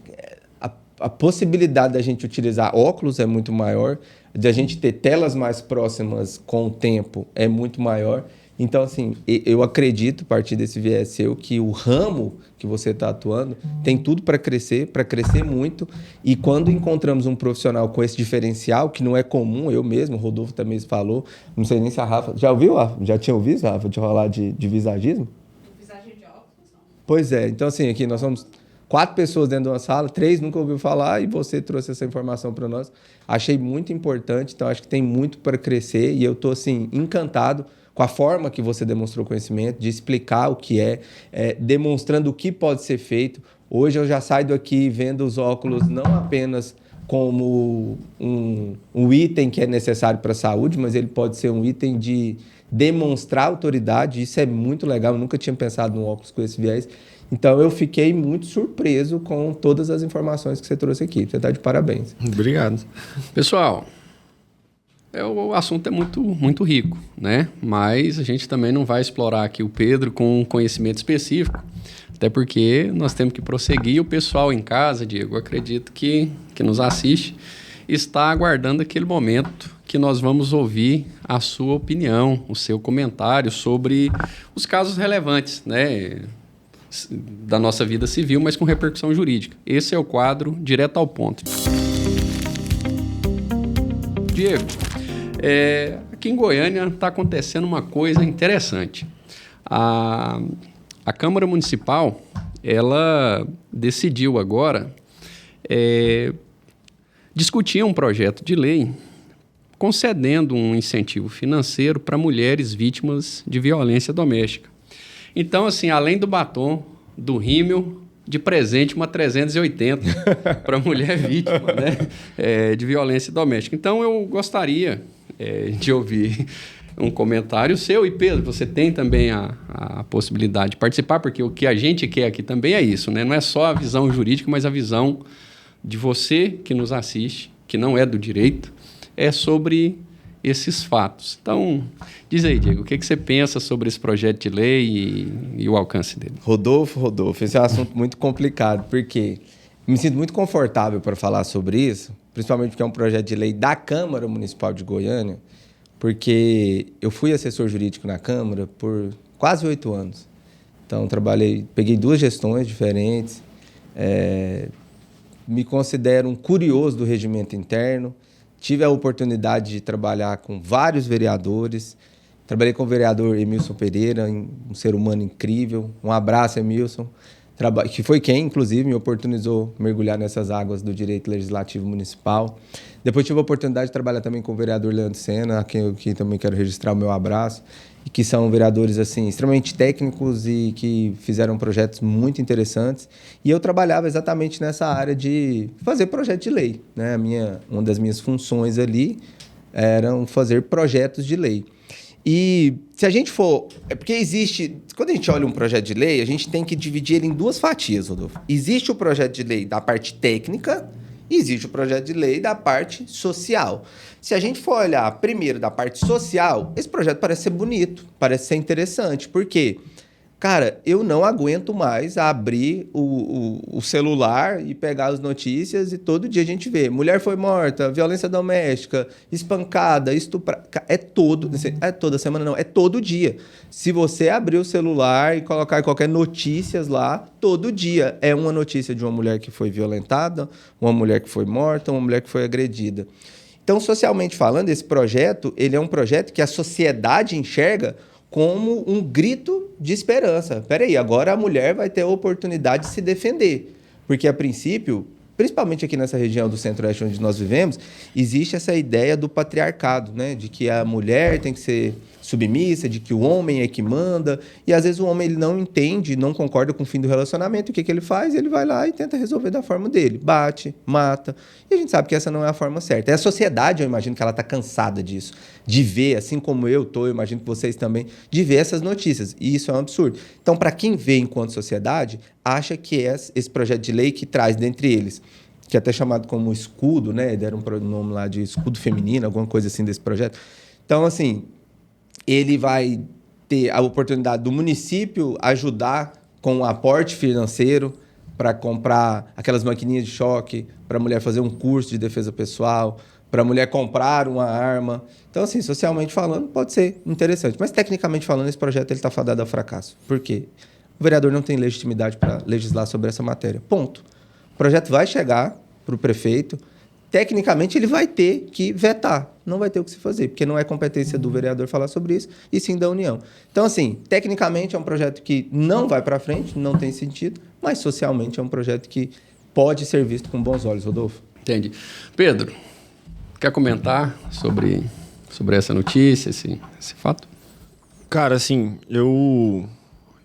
a possibilidade da gente utilizar óculos é muito maior, de a gente ter telas mais próximas com o tempo é muito maior. Então, assim, eu acredito, a partir desse viés seu, que o ramo que você está atuando tem tudo para crescer muito. E quando encontramos um profissional com esse diferencial, que não é comum, eu mesmo, o Rodolfo também falou, não sei nem se a Rafa... Já ouviu, Rafa? Já tinha ouvido, Rafa, de falar de visagismo? Visagem de óculos, não. Pois é. Então, assim, aqui nós somos 4 pessoas dentro de uma sala, 3 nunca ouviu falar e você trouxe essa informação para nós. Achei muito importante, então acho que tem muito para crescer e eu estou, assim, encantado com a forma que você demonstrou conhecimento, de explicar o que demonstrando o que pode ser feito. Hoje eu já saio daqui vendo os óculos não apenas como um item que é necessário para a saúde, mas ele pode ser um item de demonstrar autoridade. Isso é muito legal, eu nunca tinha pensado no óculos com esse viés. Então, eu fiquei muito surpreso com todas as informações que você trouxe aqui. Você está de parabéns. Obrigado. Pessoal, o assunto é muito, muito rico, né? Mas a gente também não vai explorar aqui o Pedro com um conhecimento específico, até porque nós temos que prosseguir. O pessoal em casa, Diego, eu acredito que nos assiste, está aguardando aquele momento que nós vamos ouvir a sua opinião, o seu comentário sobre os casos relevantes, né, da nossa vida civil, mas com repercussão jurídica. Esse é o quadro Direto ao Ponto. Diego, aqui em Goiânia está acontecendo uma coisa interessante. A Câmara Municipal, ela decidiu agora discutir um projeto de lei concedendo um incentivo financeiro para mulheres vítimas de violência doméstica. Então, assim, além do batom, do rímel, de presente uma 380 para mulher vítima, né, de violência doméstica. Então, eu gostaria de ouvir um comentário seu. E, Pedro, você tem também a possibilidade de participar, porque o que a gente quer aqui também é isso, né? Não é só a visão jurídica, mas a visão de você que nos assiste, que não é do direito, é sobre esses fatos. Então, diz aí, Diego, o que você pensa sobre esse projeto de lei e o alcance dele? Rodolfo, esse é um assunto muito complicado, porque me sinto muito confortável para falar sobre isso, principalmente porque é um projeto de lei da Câmara Municipal de Goiânia, porque eu fui assessor jurídico na Câmara por quase 8 anos. Então, peguei 2 gestões diferentes, me considero um curioso do regimento interno. Tive a oportunidade de trabalhar com vários vereadores. Trabalhei com o vereador Emilson Pereira, um ser humano incrível. Um abraço, Emilson. Que foi quem, inclusive, me oportunizou mergulhar nessas águas do direito legislativo municipal. Depois tive a oportunidade de trabalhar também com o vereador Leandro Sena, a quem eu também quero registrar o meu abraço, e que são vereadores assim, extremamente técnicos e que fizeram projetos muito interessantes. E eu trabalhava exatamente nessa área de fazer projeto de lei, né? Uma das minhas funções ali eram fazer projetos de lei. E se a gente for... porque existe... Quando a gente olha um projeto de lei, a gente tem que dividir ele em 2 fatias, Rodolfo. Existe o projeto de lei da parte técnica E existe o projeto de lei da parte social. Se a gente for olhar primeiro da parte social, esse projeto parece ser bonito, parece ser interessante. Por quê? Cara, eu não aguento mais abrir o celular e pegar as notícias e todo dia a gente vê. Mulher foi morta, violência doméstica, espancada, estuprada. É toda semana não, é todo dia. Se você abrir o celular e colocar qualquer notícias lá, todo dia é uma notícia de uma mulher que foi violentada, uma mulher que foi morta, uma mulher que foi agredida. Então, socialmente falando, esse projeto, ele é um projeto que a sociedade enxerga como um grito de esperança. Peraí, agora a mulher vai ter a oportunidade de se defender. Porque, a princípio, principalmente aqui nessa região do Centro-Oeste onde nós vivemos, existe essa ideia do patriarcado, né? De que a mulher tem que ser submissa, de que o homem é que manda. E, às vezes, o homem ele não entende, não concorda com o fim do relacionamento. O que ele faz? Ele vai lá e tenta resolver da forma dele. Bate, mata. E a gente sabe que essa não é a forma certa. É a sociedade, eu imagino que ela está cansada disso. De ver, assim como eu imagino que vocês também, de ver essas notícias. E isso é um absurdo. Então, para quem vê enquanto sociedade, acha que é esse projeto de lei que traz, dentre eles, que é até chamado como escudo, né? Deram um nome lá de escudo feminino, alguma coisa assim desse projeto. Então, assim, ele vai ter a oportunidade do município ajudar com um aporte financeiro para comprar aquelas maquininhas de choque, para a mulher fazer um curso de defesa pessoal, para a mulher comprar uma arma. Então, assim, socialmente falando, pode ser interessante. Mas, tecnicamente falando, esse projeto está fadado ao fracasso. Por quê? O vereador não tem legitimidade para legislar sobre essa matéria. Ponto. O projeto vai chegar para o prefeito. Tecnicamente, ele vai ter que vetar. Não vai ter o que se fazer, porque não é competência do vereador falar sobre isso, e sim da União. Então, assim, tecnicamente é um projeto que não vai para frente, não tem sentido, mas socialmente é um projeto que pode ser visto com bons olhos, Rodolfo. Entendi. Pedro, quer comentar sobre essa notícia, esse fato? Cara, assim, eu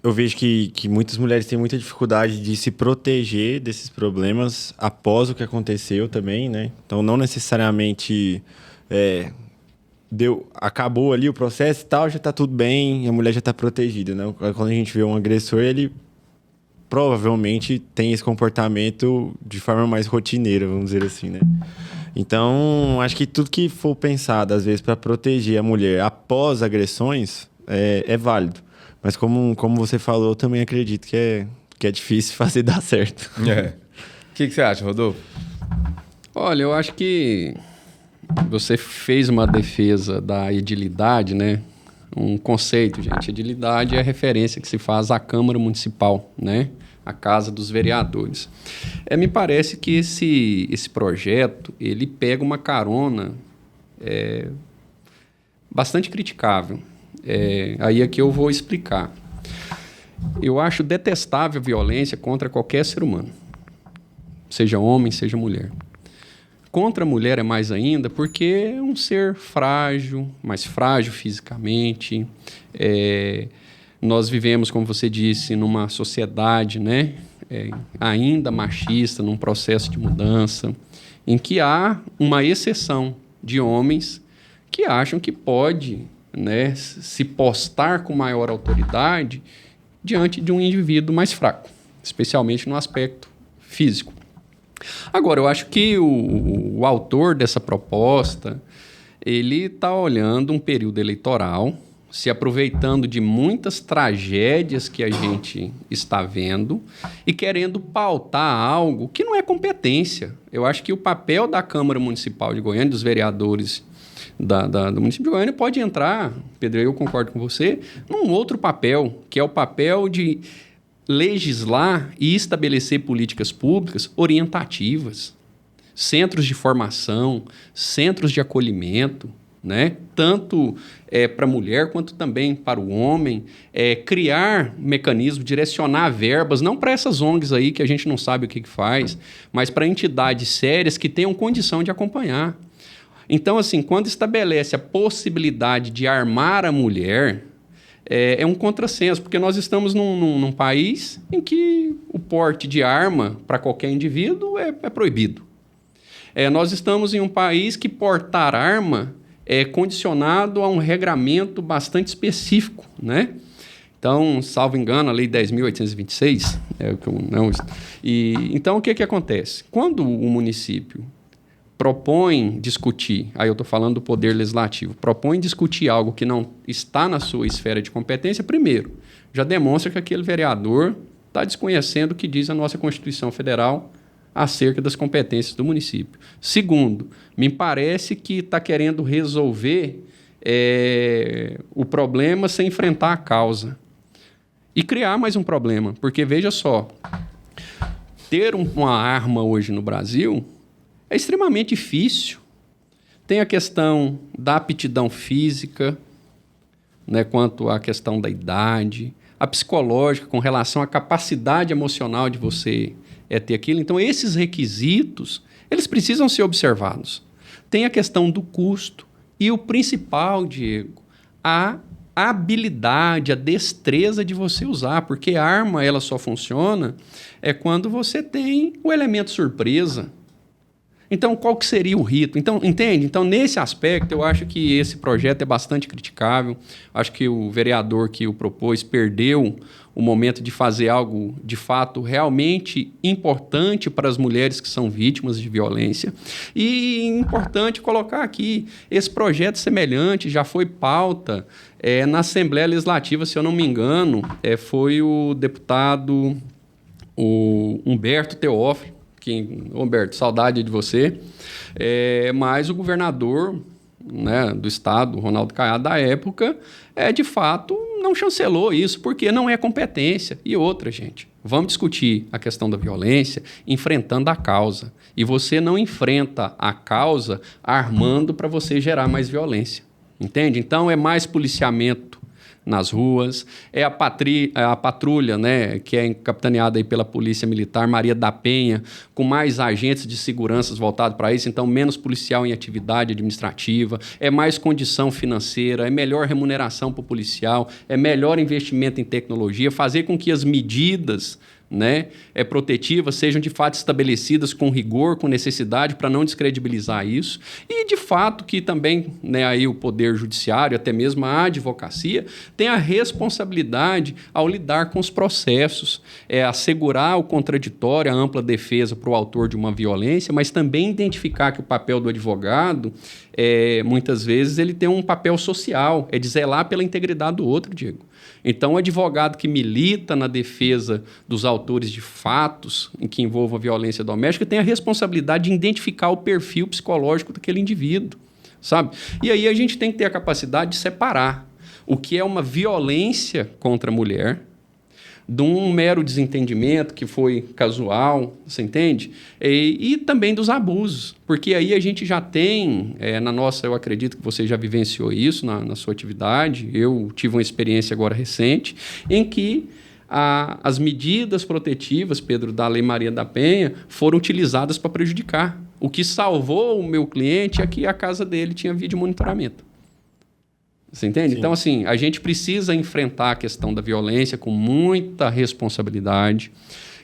vejo que muitas mulheres têm muita dificuldade de se proteger desses problemas após o que aconteceu também, né? Então, não necessariamente acabou ali o processo e tal, já tá tudo bem, a mulher já tá protegida, né? Quando a gente vê um agressor, ele provavelmente tem esse comportamento de forma mais rotineira, vamos dizer assim, né? Então, acho que tudo que for pensado, às vezes, para proteger a mulher após agressões é válido. Mas como você falou, eu também acredito que é difícil fazer dar certo. O que você acha, Rodolfo? Olha, eu acho que você fez uma defesa da edilidade, né? Um conceito, gente. Edilidade é a referência que se faz à Câmara Municipal, né? A Casa dos Vereadores. Me parece que esse projeto, ele pega uma carona bastante criticável. Aí é que eu vou explicar. Eu acho detestável a violência contra qualquer ser humano, seja homem, seja mulher. Contra a mulher é mais ainda porque é um ser frágil, mais frágil fisicamente. Nós vivemos, como você disse, numa sociedade, né, ainda machista, num processo de mudança, em que há uma exceção de homens que acham que pode, né, se postar com maior autoridade diante de um indivíduo mais fraco, especialmente no aspecto físico. Agora, eu acho que o autor dessa proposta, ele está olhando um período eleitoral, se aproveitando de muitas tragédias que a gente está vendo e querendo pautar algo que não é competência. Eu acho que o papel da Câmara Municipal de Goiânia, dos vereadores do município de Goiânia, pode entrar, Pedro, eu concordo com você, num outro papel, que é o papel de legislar e estabelecer políticas públicas orientativas, centros de formação, centros de acolhimento, né? Tanto para a mulher quanto também para o homem, criar mecanismos, direcionar verbas, não para essas ONGs aí que a gente não sabe o que faz, mas para entidades sérias que tenham condição de acompanhar. Então, assim, quando estabelece a possibilidade de armar a mulher, é um contrassenso, porque nós estamos num país em que o porte de arma para qualquer indivíduo é proibido. Nós estamos em um país que portar arma é condicionado a um regramento bastante específico, né? Então, salvo engano, a Lei 10.826, então, o que acontece? Quando o município propõe discutir, aí eu estou falando do Poder Legislativo, propõe discutir algo que não está na sua esfera de competência, primeiro, já demonstra que aquele vereador está desconhecendo o que diz a nossa Constituição Federal acerca das competências do município. Segundo, me parece que está querendo resolver o problema sem enfrentar a causa. E criar mais um problema, porque veja só, ter uma arma hoje no Brasil é extremamente difícil. Tem a questão da aptidão física, né, quanto à questão da idade, a psicológica com relação à capacidade emocional de você ter aquilo. Então, esses requisitos, eles precisam ser observados. Tem a questão do custo e o principal, Diego, a habilidade, a destreza de você usar, porque a arma ela só funciona quando você tem o elemento surpresa. Então, qual que seria o rito? Então, entende? Então, nesse aspecto, eu acho que esse projeto é bastante criticável. Acho que o vereador que o propôs perdeu o momento de fazer algo, de fato, realmente importante para as mulheres que são vítimas de violência. E importante colocar aqui, esse projeto semelhante já foi pauta na Assembleia Legislativa, se eu não me engano, foi o deputado Humberto Teófilo, Humberto, saudade de você, mas o governador, né, do estado, Ronaldo Caiado, da época, de fato, não chancelou isso, porque não é competência. E outra, gente, vamos discutir a questão da violência enfrentando a causa. E você não enfrenta a causa armando para você gerar mais violência. Entende? Então, é mais policiamento nas ruas, a patrulha, né, que é capitaneada aí pela Polícia Militar Maria da Penha, com mais agentes de segurança voltados para isso, então menos policial em atividade administrativa, é mais condição financeira, é melhor remuneração para o policial, é melhor investimento em tecnologia, fazer com que as medidas, né, protetivas sejam de fato estabelecidas com rigor, com necessidade, para não descredibilizar isso. E de fato que também, né, aí o Poder Judiciário, até mesmo a advocacia, tem a responsabilidade ao lidar com os processos, assegurar o contraditório, a ampla defesa para o autor de uma violência, mas também identificar que o papel do advogado, muitas vezes, ele tem um papel social, de zelar pela integridade do outro, Diego. Então, o advogado que milita na defesa dos autores de fatos em que envolvam a violência doméstica tem a responsabilidade de identificar o perfil psicológico daquele indivíduo, sabe? E aí a gente tem que ter a capacidade de separar o que é uma violência contra a mulher de um mero desentendimento que foi casual, você entende? E também dos abusos, porque aí a gente já tem, eu acredito que você já vivenciou isso na sua atividade, eu tive uma experiência agora recente, em que as medidas protetivas, Pedro, da Lei Maria da Penha, foram utilizadas para prejudicar. O que salvou o meu cliente é que a casa dele tinha vídeo monitoramento. Você entende? Sim. Então, assim, a gente precisa enfrentar a questão da violência com muita responsabilidade,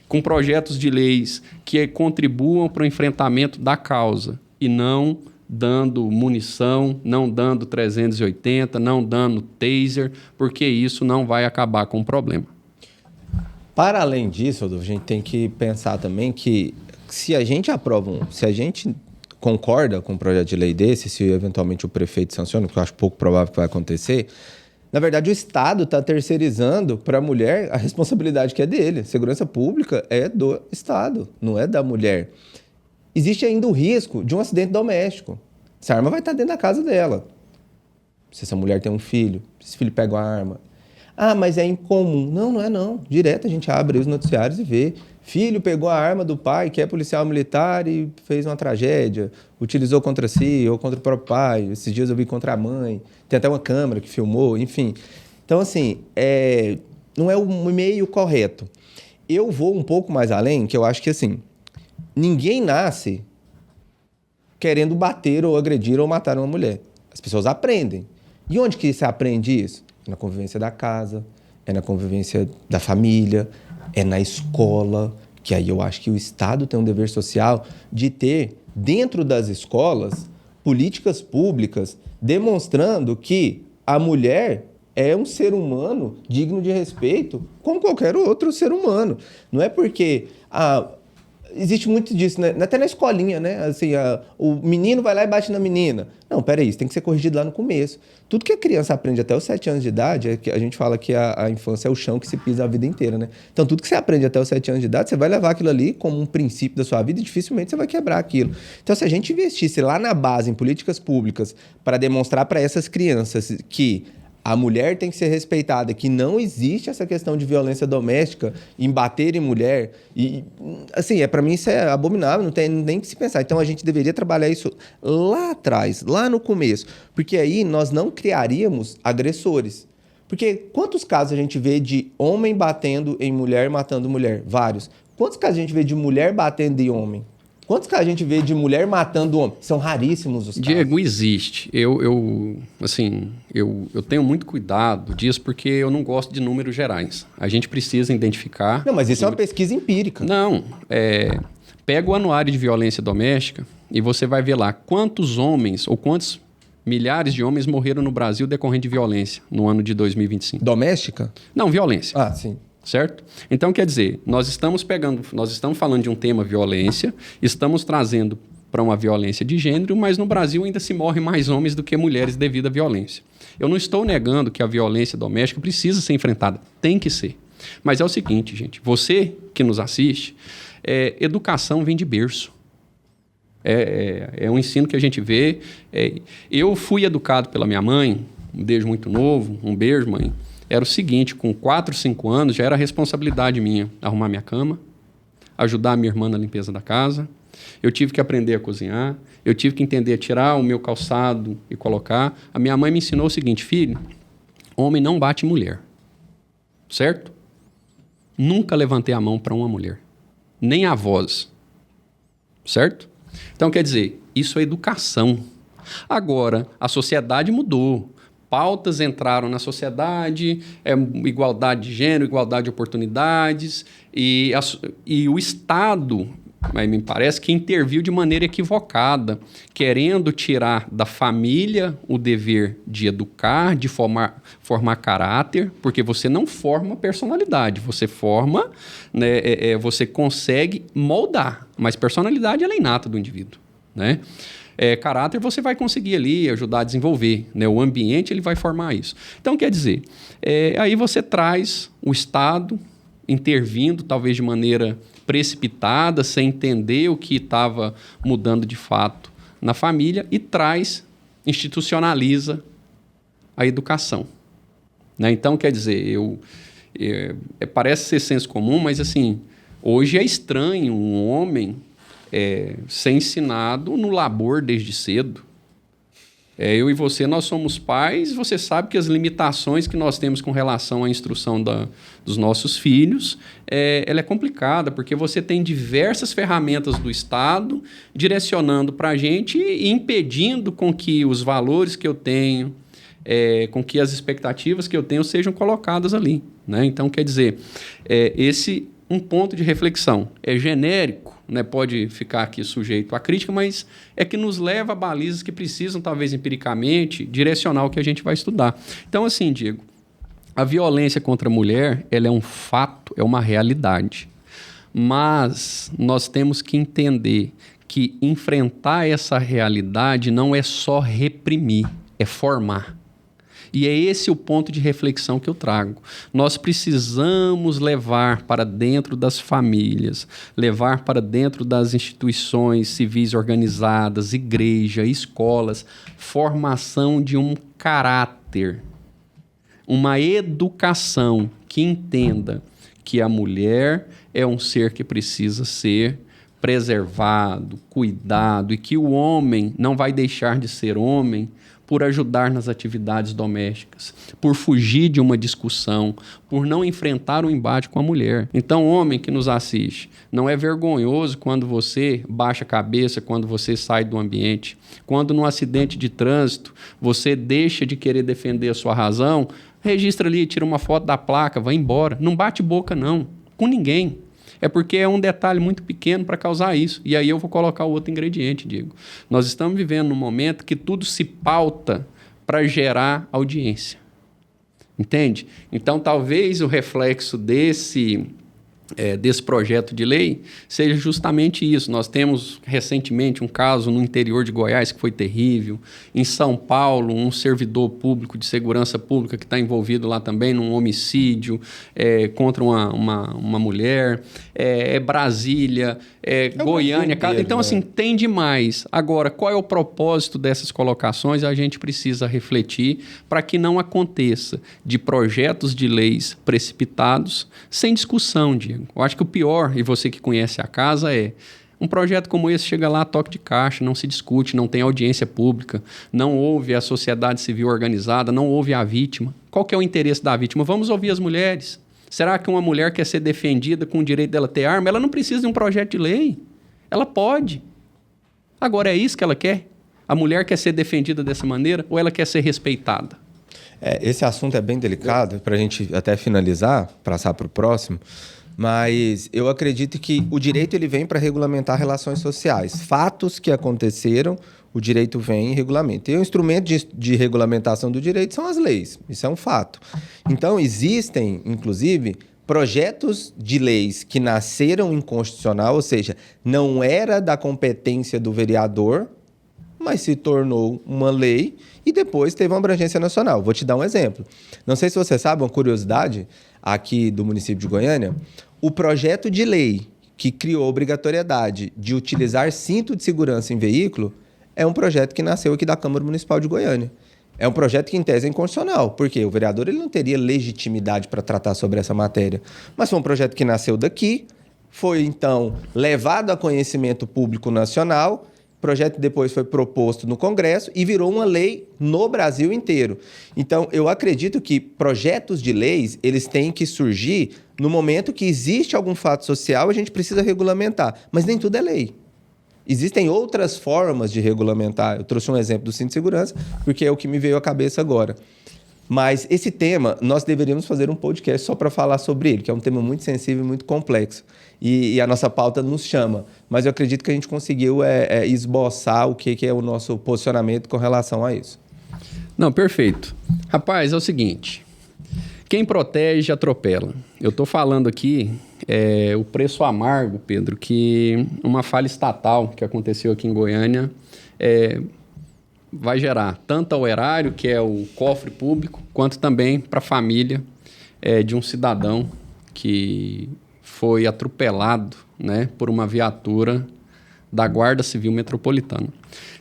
com projetos de leis que contribuam para o enfrentamento da causa e não dando munição, não dando 380, não dando taser, porque isso não vai acabar com o problema. Para além disso, Rodolfo, a gente tem que pensar também que se a gente concorda com um projeto de lei desse, se eventualmente o prefeito sanciona, que eu acho pouco provável que vai acontecer, na verdade o Estado está terceirizando para a mulher a responsabilidade que é dele. Segurança pública é do Estado, não é da mulher. Existe ainda o risco de um acidente doméstico. Essa arma vai estar dentro da casa dela. Se essa mulher tem um filho, se esse filho pega uma arma. Ah, mas é incomum. Não é não. Direto a gente abre os noticiários e vê. Filho pegou a arma do pai, que é policial militar, e fez uma tragédia. Utilizou contra si ou contra o próprio pai. Esses dias eu vi contra a mãe. Tem até uma câmera que filmou, enfim. Então, assim, não é o meio correto. Eu vou um pouco mais além, que eu acho que, assim, ninguém nasce querendo bater ou agredir ou matar uma mulher. As pessoas aprendem. E onde que se aprende isso? Na convivência da casa, na convivência da família, na escola, que aí eu acho que o Estado tem um dever social de ter, dentro das escolas, políticas públicas demonstrando que a mulher é um ser humano digno de respeito como qualquer outro ser humano. Não é porque... existe muito disso, né? Até na escolinha, né? Assim, o menino vai lá e bate na menina. Não, peraí, isso tem que ser corrigido lá no começo. Tudo que a criança aprende até os 7 anos de idade, é que a gente fala que a infância é o chão que se pisa a vida inteira, né? Então, tudo que você aprende até os 7 anos de idade, você vai levar aquilo ali como um princípio da sua vida e dificilmente você vai quebrar aquilo. Então, se a gente investisse lá na base, em políticas públicas, para demonstrar para essas crianças que a mulher tem que ser respeitada, que não existe essa questão de violência doméstica, em bater em mulher. E, assim, para mim isso é abominável, não tem nem que se pensar. Então, a gente deveria trabalhar isso lá atrás, lá no começo. Porque aí nós não criaríamos agressores. Porque quantos casos a gente vê de homem batendo em mulher, matando mulher? Vários. Quantos casos a gente vê de mulher batendo em homem? Quantos casos a gente vê de mulher matando homem? São raríssimos os casos. Diego, existe. Eu tenho muito cuidado disso porque eu não gosto de números gerais. A gente precisa identificar... Não, mas isso é uma pesquisa empírica. Não. Pega o Anuário de Violência Doméstica e você vai ver lá quantos homens ou quantos milhares de homens morreram no Brasil decorrente de violência no ano de 2025. Doméstica? Não, violência. Ah, sim. Certo? Então, quer dizer, nós estamos falando de um tema violência, estamos trazendo para uma violência de gênero, mas no Brasil ainda se morre mais homens do que mulheres devido à violência. Eu não estou negando que a violência doméstica precisa ser enfrentada, tem que ser. Mas é o seguinte, gente, você que nos assiste, educação vem de berço. É um ensino que a gente vê. Eu fui educado pela minha mãe, desde muito novo, um beijo, mãe. Era o seguinte, com 4, 5 anos, já era responsabilidade minha arrumar minha cama, ajudar a minha irmã na limpeza da casa. Eu tive que aprender a cozinhar, eu tive que entender a tirar o meu calçado e colocar. A minha mãe me ensinou o seguinte, filho, homem não bate mulher, certo? Nunca levantei a mão para uma mulher, nem avós, certo? Então, quer dizer, isso é educação. Agora, a sociedade mudou. Pautas entraram na sociedade, igualdade de gênero, igualdade de oportunidades, e o Estado, me parece que interviu de maneira equivocada, querendo tirar da família o dever de educar, de formar caráter, porque você não forma personalidade, você forma, né, você consegue moldar, mas personalidade ela é inata do indivíduo, né? Caráter você vai conseguir ali ajudar a desenvolver, né? O ambiente ele vai formar isso. Então, quer dizer, aí você traz o Estado intervindo, talvez de maneira precipitada, sem entender o que estava mudando de fato na família e institucionaliza a educação. Né? Então, quer dizer, parece ser senso comum, mas assim, hoje é estranho um homem ser ensinado no labor desde cedo. Eu e você, nós somos pais, você sabe que as limitações que nós temos com relação à instrução dos nossos filhos, ela é complicada, porque você tem diversas ferramentas do Estado direcionando para a gente e impedindo com que os valores que eu tenho, com que as expectativas que eu tenho sejam colocadas ali. Né? Então, quer dizer, esse um ponto de reflexão é genérico, né? Pode ficar aqui sujeito à crítica, mas é que nos leva a balizas que precisam, talvez empiricamente, direcionar o que a gente vai estudar. Então, assim, Diego, a violência contra a mulher, ela é um fato, é uma realidade. Mas nós temos que entender que enfrentar essa realidade não é só reprimir, é formar. E é esse o ponto de reflexão que eu trago. Nós precisamos levar para dentro das famílias, levar para dentro das instituições civis organizadas, igreja, escolas, formação de um caráter, uma educação que entenda que a mulher é um ser que precisa ser preservado, cuidado, e que o homem não vai deixar de ser homem por ajudar nas atividades domésticas, por fugir de uma discussão, por não enfrentar o embate com a mulher. Então, homem que nos assiste, não é vergonhoso quando você baixa a cabeça, quando você sai do ambiente, quando num acidente de trânsito você deixa de querer defender a sua razão, registra ali, tira uma foto da placa, vai embora. Não bate boca não, com ninguém. É porque é um detalhe muito pequeno para causar isso. E aí eu vou colocar o outro ingrediente, Diego. Nós estamos vivendo num momento que tudo se pauta para gerar audiência. Entende? Então, talvez o reflexo desse projeto de lei seja justamente isso. Nós temos recentemente um caso no interior de Goiás que foi terrível. Em São Paulo, um servidor público de segurança pública que está envolvido lá também num homicídio contra uma mulher. Brasília, Goiânia. Inteiro, então, assim, tem demais. Agora, qual é o propósito dessas colocações? A gente precisa refletir para que não aconteça de projetos de leis precipitados sem discussão, Diego. Eu acho que o pior, e você que conhece a casa, um projeto como esse chega lá, toque de caixa, não se discute, não tem audiência pública, não ouve a sociedade civil organizada, não ouve a vítima. Qual que é o interesse da vítima? Vamos ouvir as mulheres. Será que uma mulher quer ser defendida com o direito dela ter arma? Ela não precisa de um projeto de lei. Ela pode. Agora, é isso que ela quer? A mulher quer ser defendida dessa maneira ou ela quer ser respeitada? Esse assunto é bem delicado, para a gente até finalizar, passar para o próximo. Mas eu acredito que o direito ele vem para regulamentar relações sociais. Fatos que aconteceram, o direito vem e regulamenta. E o instrumento de regulamentação do direito são as leis. Isso é um fato. Então, existem, inclusive, projetos de leis que nasceram inconstitucional, ou seja, não era da competência do vereador, mas se tornou uma lei e depois teve uma abrangência nacional. Vou te dar um exemplo. Não sei se você sabe, uma curiosidade aqui do município de Goiânia, o projeto de lei que criou a obrigatoriedade de utilizar cinto de segurança em veículo é um projeto que nasceu aqui da Câmara Municipal de Goiânia. É um projeto que, em tese, é inconstitucional, porque o vereador ele não teria legitimidade para tratar sobre essa matéria. Mas foi um projeto que nasceu daqui, foi, então, levado a conhecimento público nacional. O projeto depois foi proposto no Congresso e virou uma lei no Brasil inteiro. Então, eu acredito que projetos de leis, eles têm que surgir no momento que existe algum fato social, a gente precisa regulamentar. Mas nem tudo é lei. Existem outras formas de regulamentar. Eu trouxe um exemplo do cinto de segurança, porque é o que me veio à cabeça agora. Mas esse tema, nós deveríamos fazer um podcast só para falar sobre ele, que é um tema muito sensível e muito complexo. E a nossa pauta nos chama. Mas eu acredito que a gente conseguiu esboçar o que é o nosso posicionamento com relação a isso. Não, perfeito. Rapaz, é o seguinte. Quem protege, atropela. Eu estou falando aqui o preço amargo, Pedro, que uma falha estatal que aconteceu aqui em Goiânia vai gerar tanto ao erário, que é o cofre público, quanto também para a família de um cidadão que foi atropelado, né, por uma viatura da Guarda Civil Metropolitana.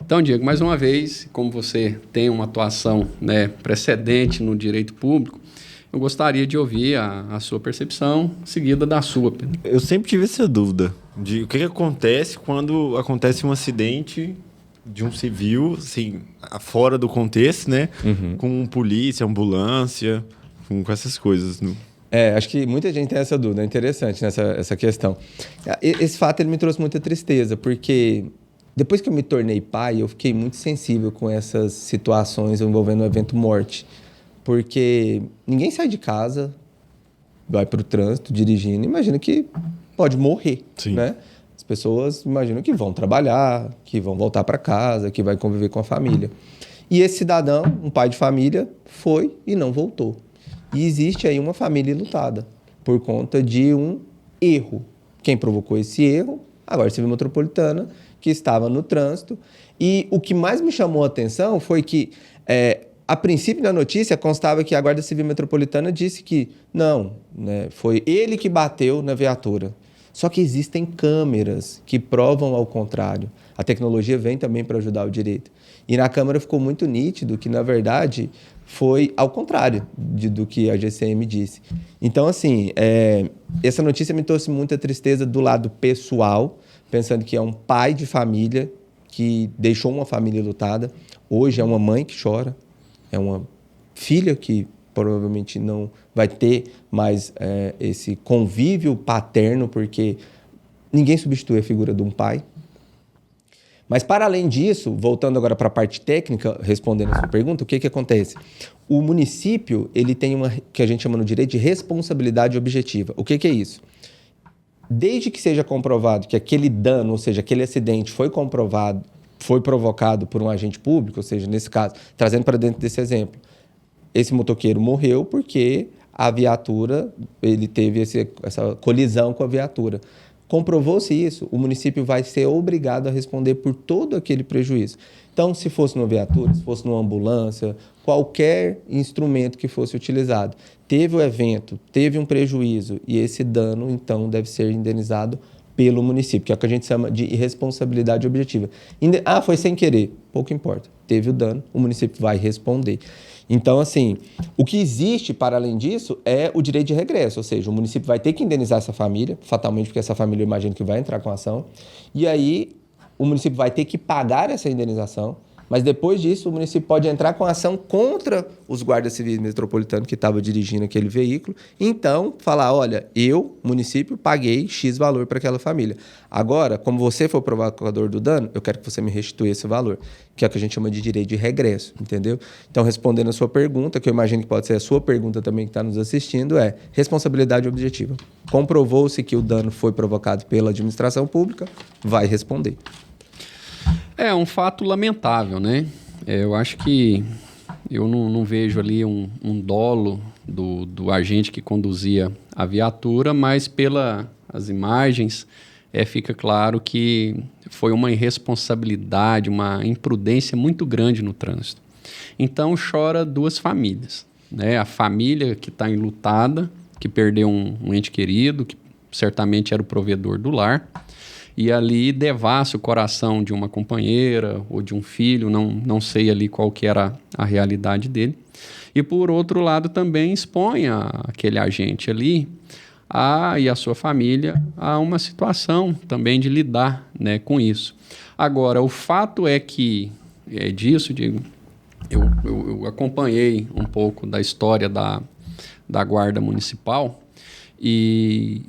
Então, Diego, mais uma vez, como você tem uma atuação, né, precedente no direito público, eu gostaria de ouvir a sua percepção, seguida da sua, Pedro. Eu sempre tive essa dúvida de o que acontece quando acontece um acidente de um civil, assim, fora do contexto, né? Uhum. Com polícia, ambulância, com essas coisas. Acho que muita gente tem essa dúvida, é interessante essa questão. Esse fato ele me trouxe muita tristeza, porque depois que eu me tornei pai, eu fiquei muito sensível com essas situações envolvendo o evento morte. Porque ninguém sai de casa, vai para o trânsito dirigindo, imagina que pode morrer, né? As pessoas imaginam que vão trabalhar, que vão voltar para casa, que vai conviver com a família. E esse cidadão, um pai de família, foi e não voltou. E existe aí uma família enlutada por conta de um erro. Quem provocou esse erro? A Guarda Civil Metropolitana, que estava no trânsito. E o que mais me chamou a atenção foi que a princípio, na notícia, constava que a Guarda Civil Metropolitana disse que não, né, foi ele que bateu na viatura. Só que existem câmeras que provam ao contrário. A tecnologia vem também para ajudar o direito. E na Câmara ficou muito nítido que, na verdade, foi ao contrário do que a GCM disse. Então, assim, essa notícia me trouxe muita tristeza do lado pessoal, pensando que é um pai de família que deixou uma família lutada. Hoje é uma mãe que chora. É uma filha que provavelmente não vai ter mais esse convívio paterno, porque ninguém substitui a figura de um pai. Mas, para além disso, voltando agora para a parte técnica, respondendo a sua pergunta, o que acontece? O município ele tem uma que a gente chama no direito de responsabilidade objetiva. O que é isso? Desde que seja comprovado que aquele dano, ou seja, aquele acidente foi provocado por um agente público, ou seja, nesse caso, trazendo para dentro desse exemplo, esse motoqueiro morreu porque a viatura, ele teve essa colisão com a viatura. Comprovou-se isso, o município vai ser obrigado a responder por todo aquele prejuízo. Então, se fosse numa viatura, se fosse numa ambulância, qualquer instrumento que fosse utilizado, teve o evento, teve um prejuízo e esse dano, então, deve ser indenizado pelo município, que é o que a gente chama de irresponsabilidade objetiva. Foi sem querer, pouco importa. Teve o dano, o município vai responder. Então, assim, o que existe para além disso é o direito de regresso, ou seja, o município vai ter que indenizar essa família, fatalmente, porque essa família eu imagino que vai entrar com a ação, e aí o município vai ter que pagar essa indenização, mas depois disso o município pode entrar com a ação contra os guardas civis metropolitanos que estavam dirigindo aquele veículo, então falar, olha, eu, município, paguei X valor para aquela família. Agora, como você foi o provocador do dano, eu quero que você me restitua esse valor, que é o que a gente chama de direito de regresso, entendeu? Então, respondendo a sua pergunta, que eu imagino que pode ser a sua pergunta também que está nos assistindo, é responsabilidade objetiva. Comprovou-se que o dano foi provocado pela administração pública, vai responder. É um fato lamentável, né? Eu acho que eu não vejo ali um dolo do agente que conduzia a viatura, mas pelas imagens fica claro que foi uma irresponsabilidade, uma imprudência muito grande no trânsito. Então chora duas famílias, né? A família que está enlutada, que perdeu um ente querido, que certamente era o provedor do lar, e ali devassa o coração de uma companheira ou de um filho, não sei ali qual que era a realidade dele. E por outro lado também expõe aquele agente ali e a sua família a uma situação também de lidar, né, com isso. Agora, o fato é que, disso, Diego, eu acompanhei um pouco da história da Guarda Municipal e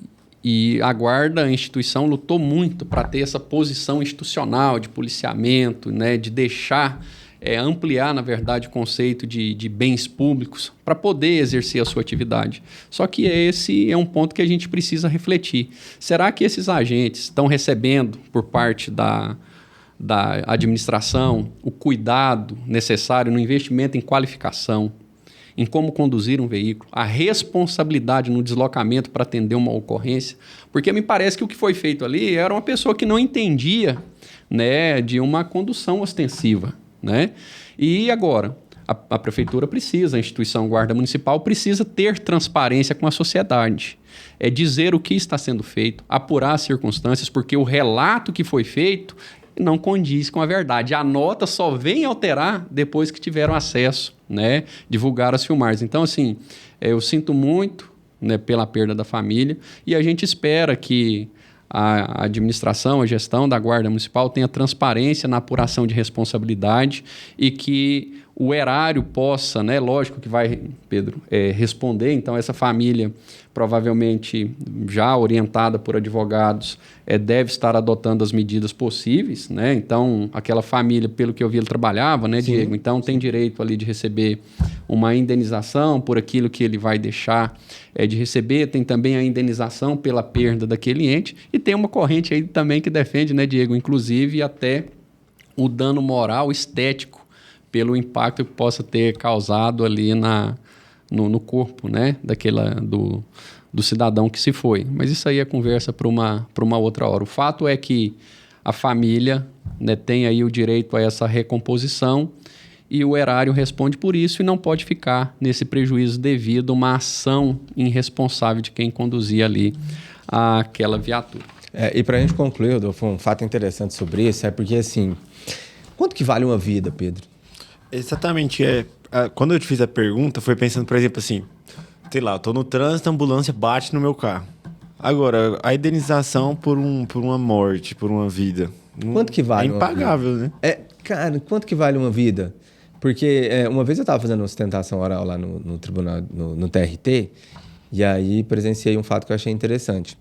a Guarda, a instituição, lutou muito para ter essa posição institucional de policiamento, né, de deixar, ampliar, na verdade, o conceito de bens públicos para poder exercer a sua atividade. Só que esse é um ponto que a gente precisa refletir. Será que esses agentes estão recebendo, por parte da administração, o cuidado necessário no investimento em qualificação, em como conduzir um veículo, a responsabilidade no deslocamento para atender uma ocorrência? Porque me parece que o que foi feito ali era uma pessoa que não entendia, né, de uma condução ostensiva, né? E agora, a prefeitura precisa, a instituição Guarda Municipal precisa ter transparência com a sociedade. É dizer o que está sendo feito, apurar as circunstâncias, porque o relato que foi feito não condiz com a verdade. A nota só vem alterar depois que tiveram acesso, né, divulgar as filmagens. Então, assim, eu sinto muito, né, pela perda da família e a gente espera que a administração, a gestão da Guarda Municipal tenha transparência na apuração de responsabilidade e que o erário possa, né, lógico que vai, Pedro, responder. Então, essa família, provavelmente já orientada por advogados, deve estar adotando as medidas possíveis, né? Então, aquela família, pelo que eu vi, ele trabalhava, né, Diego? Então, tem direito ali de receber uma indenização por aquilo que ele vai deixar de receber. Tem também a indenização pela perda daquele ente e tem uma corrente aí também que defende, né, Diego? Inclusive até o dano moral estético pelo impacto que possa ter causado ali no corpo, né, do cidadão que se foi. Mas isso aí é conversa para uma outra hora. O fato é que a família, né, tem aí o direito a essa recomposição e o erário responde por isso e não pode ficar nesse prejuízo devido a uma ação irresponsável de quem conduzia ali aquela viatura. E para a gente concluir, Rodolfo, um fato interessante sobre isso é porque, assim, quanto que vale uma vida, Pedro? Exatamente. Quando eu te fiz a pergunta, foi pensando, por exemplo, assim, sei lá, eu tô no trânsito, a ambulância bate no meu carro. Agora, a indenização por uma morte, por uma vida. Quanto que vale? É impagável, né? Cara, quanto que vale uma vida? Porque uma vez eu estava fazendo uma sustentação oral lá no tribunal, no TRT, e aí presenciei um fato que eu achei interessante.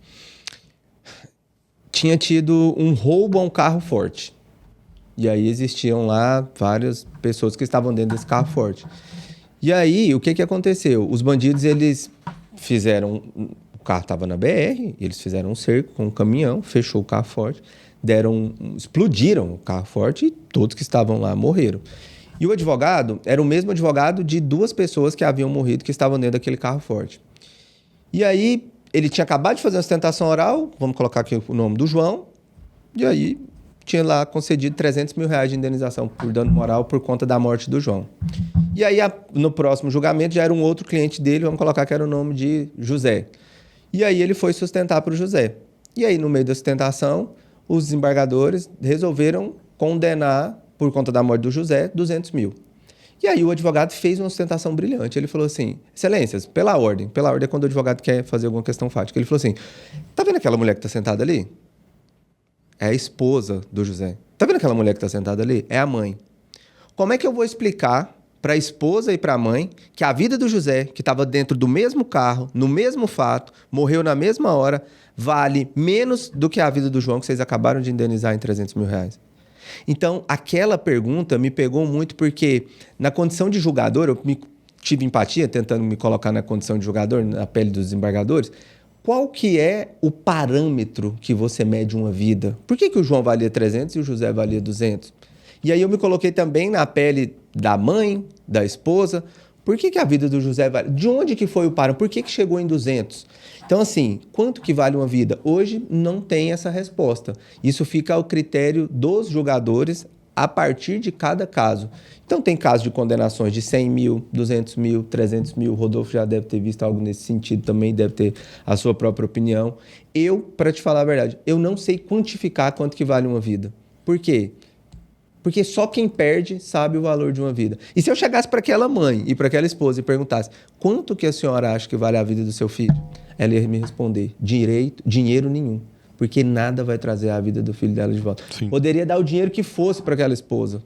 Tinha tido um roubo a um carro forte. E aí existiam lá várias pessoas que estavam dentro desse carro forte. E aí, o que aconteceu? Os bandidos, eles fizeram... O carro estava na BR, eles fizeram um cerco com um caminhão, fechou o carro forte, explodiram o carro forte e todos que estavam lá morreram. E o advogado era o mesmo advogado de 2 pessoas que haviam morrido, que estavam dentro daquele carro forte. E aí, ele tinha acabado de fazer uma sustentação oral, vamos colocar aqui o nome do João, e aí tinha lá concedido R$300 mil de indenização por dano moral por conta da morte do João. E aí, no próximo julgamento, já era um outro cliente dele, vamos colocar que era o nome de José. E aí, ele foi sustentar para o José. E aí, no meio da sustentação, os desembargadores resolveram condenar, por conta da morte do José, R$200 mil. E aí, o advogado fez uma sustentação brilhante. Ele falou assim, excelências, pela ordem é quando o advogado quer fazer alguma questão fática. Ele falou assim, tá vendo aquela mulher que está sentada ali? É a esposa do José. Tá vendo aquela mulher que está sentada ali? É a mãe. Como é que eu vou explicar para a esposa e para a mãe que a vida do José, que estava dentro do mesmo carro, no mesmo fato, morreu na mesma hora, vale menos do que a vida do João, que vocês acabaram de indenizar em R$300 mil? Então, aquela pergunta me pegou muito porque, na condição de julgador, eu tive empatia, tentando me colocar na condição de julgador, na pele dos desembargadores. Qual que é o parâmetro que você mede uma vida? Por que o João valia 300 e o José valia 200? E aí eu me coloquei também na pele da mãe, da esposa. Por que a vida do José vale? De onde que foi o parâmetro? Por que chegou em 200? Então, assim, quanto que vale uma vida? Hoje não tem essa resposta. Isso fica ao critério dos julgadores a partir de cada caso. Então, tem casos de condenações de 100 mil, 200 mil, 300 mil. O Rodolfo já deve ter visto algo nesse sentido também, deve ter a sua própria opinião. Eu, para te falar a verdade, eu não sei quantificar quanto que vale uma vida. Por quê? Porque só quem perde sabe o valor de uma vida. E se eu chegasse para aquela mãe e para aquela esposa e perguntasse quanto que a senhora acha que vale a vida do seu filho? Ela ia me responder, dinheiro nenhum. Porque nada vai trazer a vida do filho dela de volta. Sim. Poderia dar o dinheiro que fosse para aquela esposa.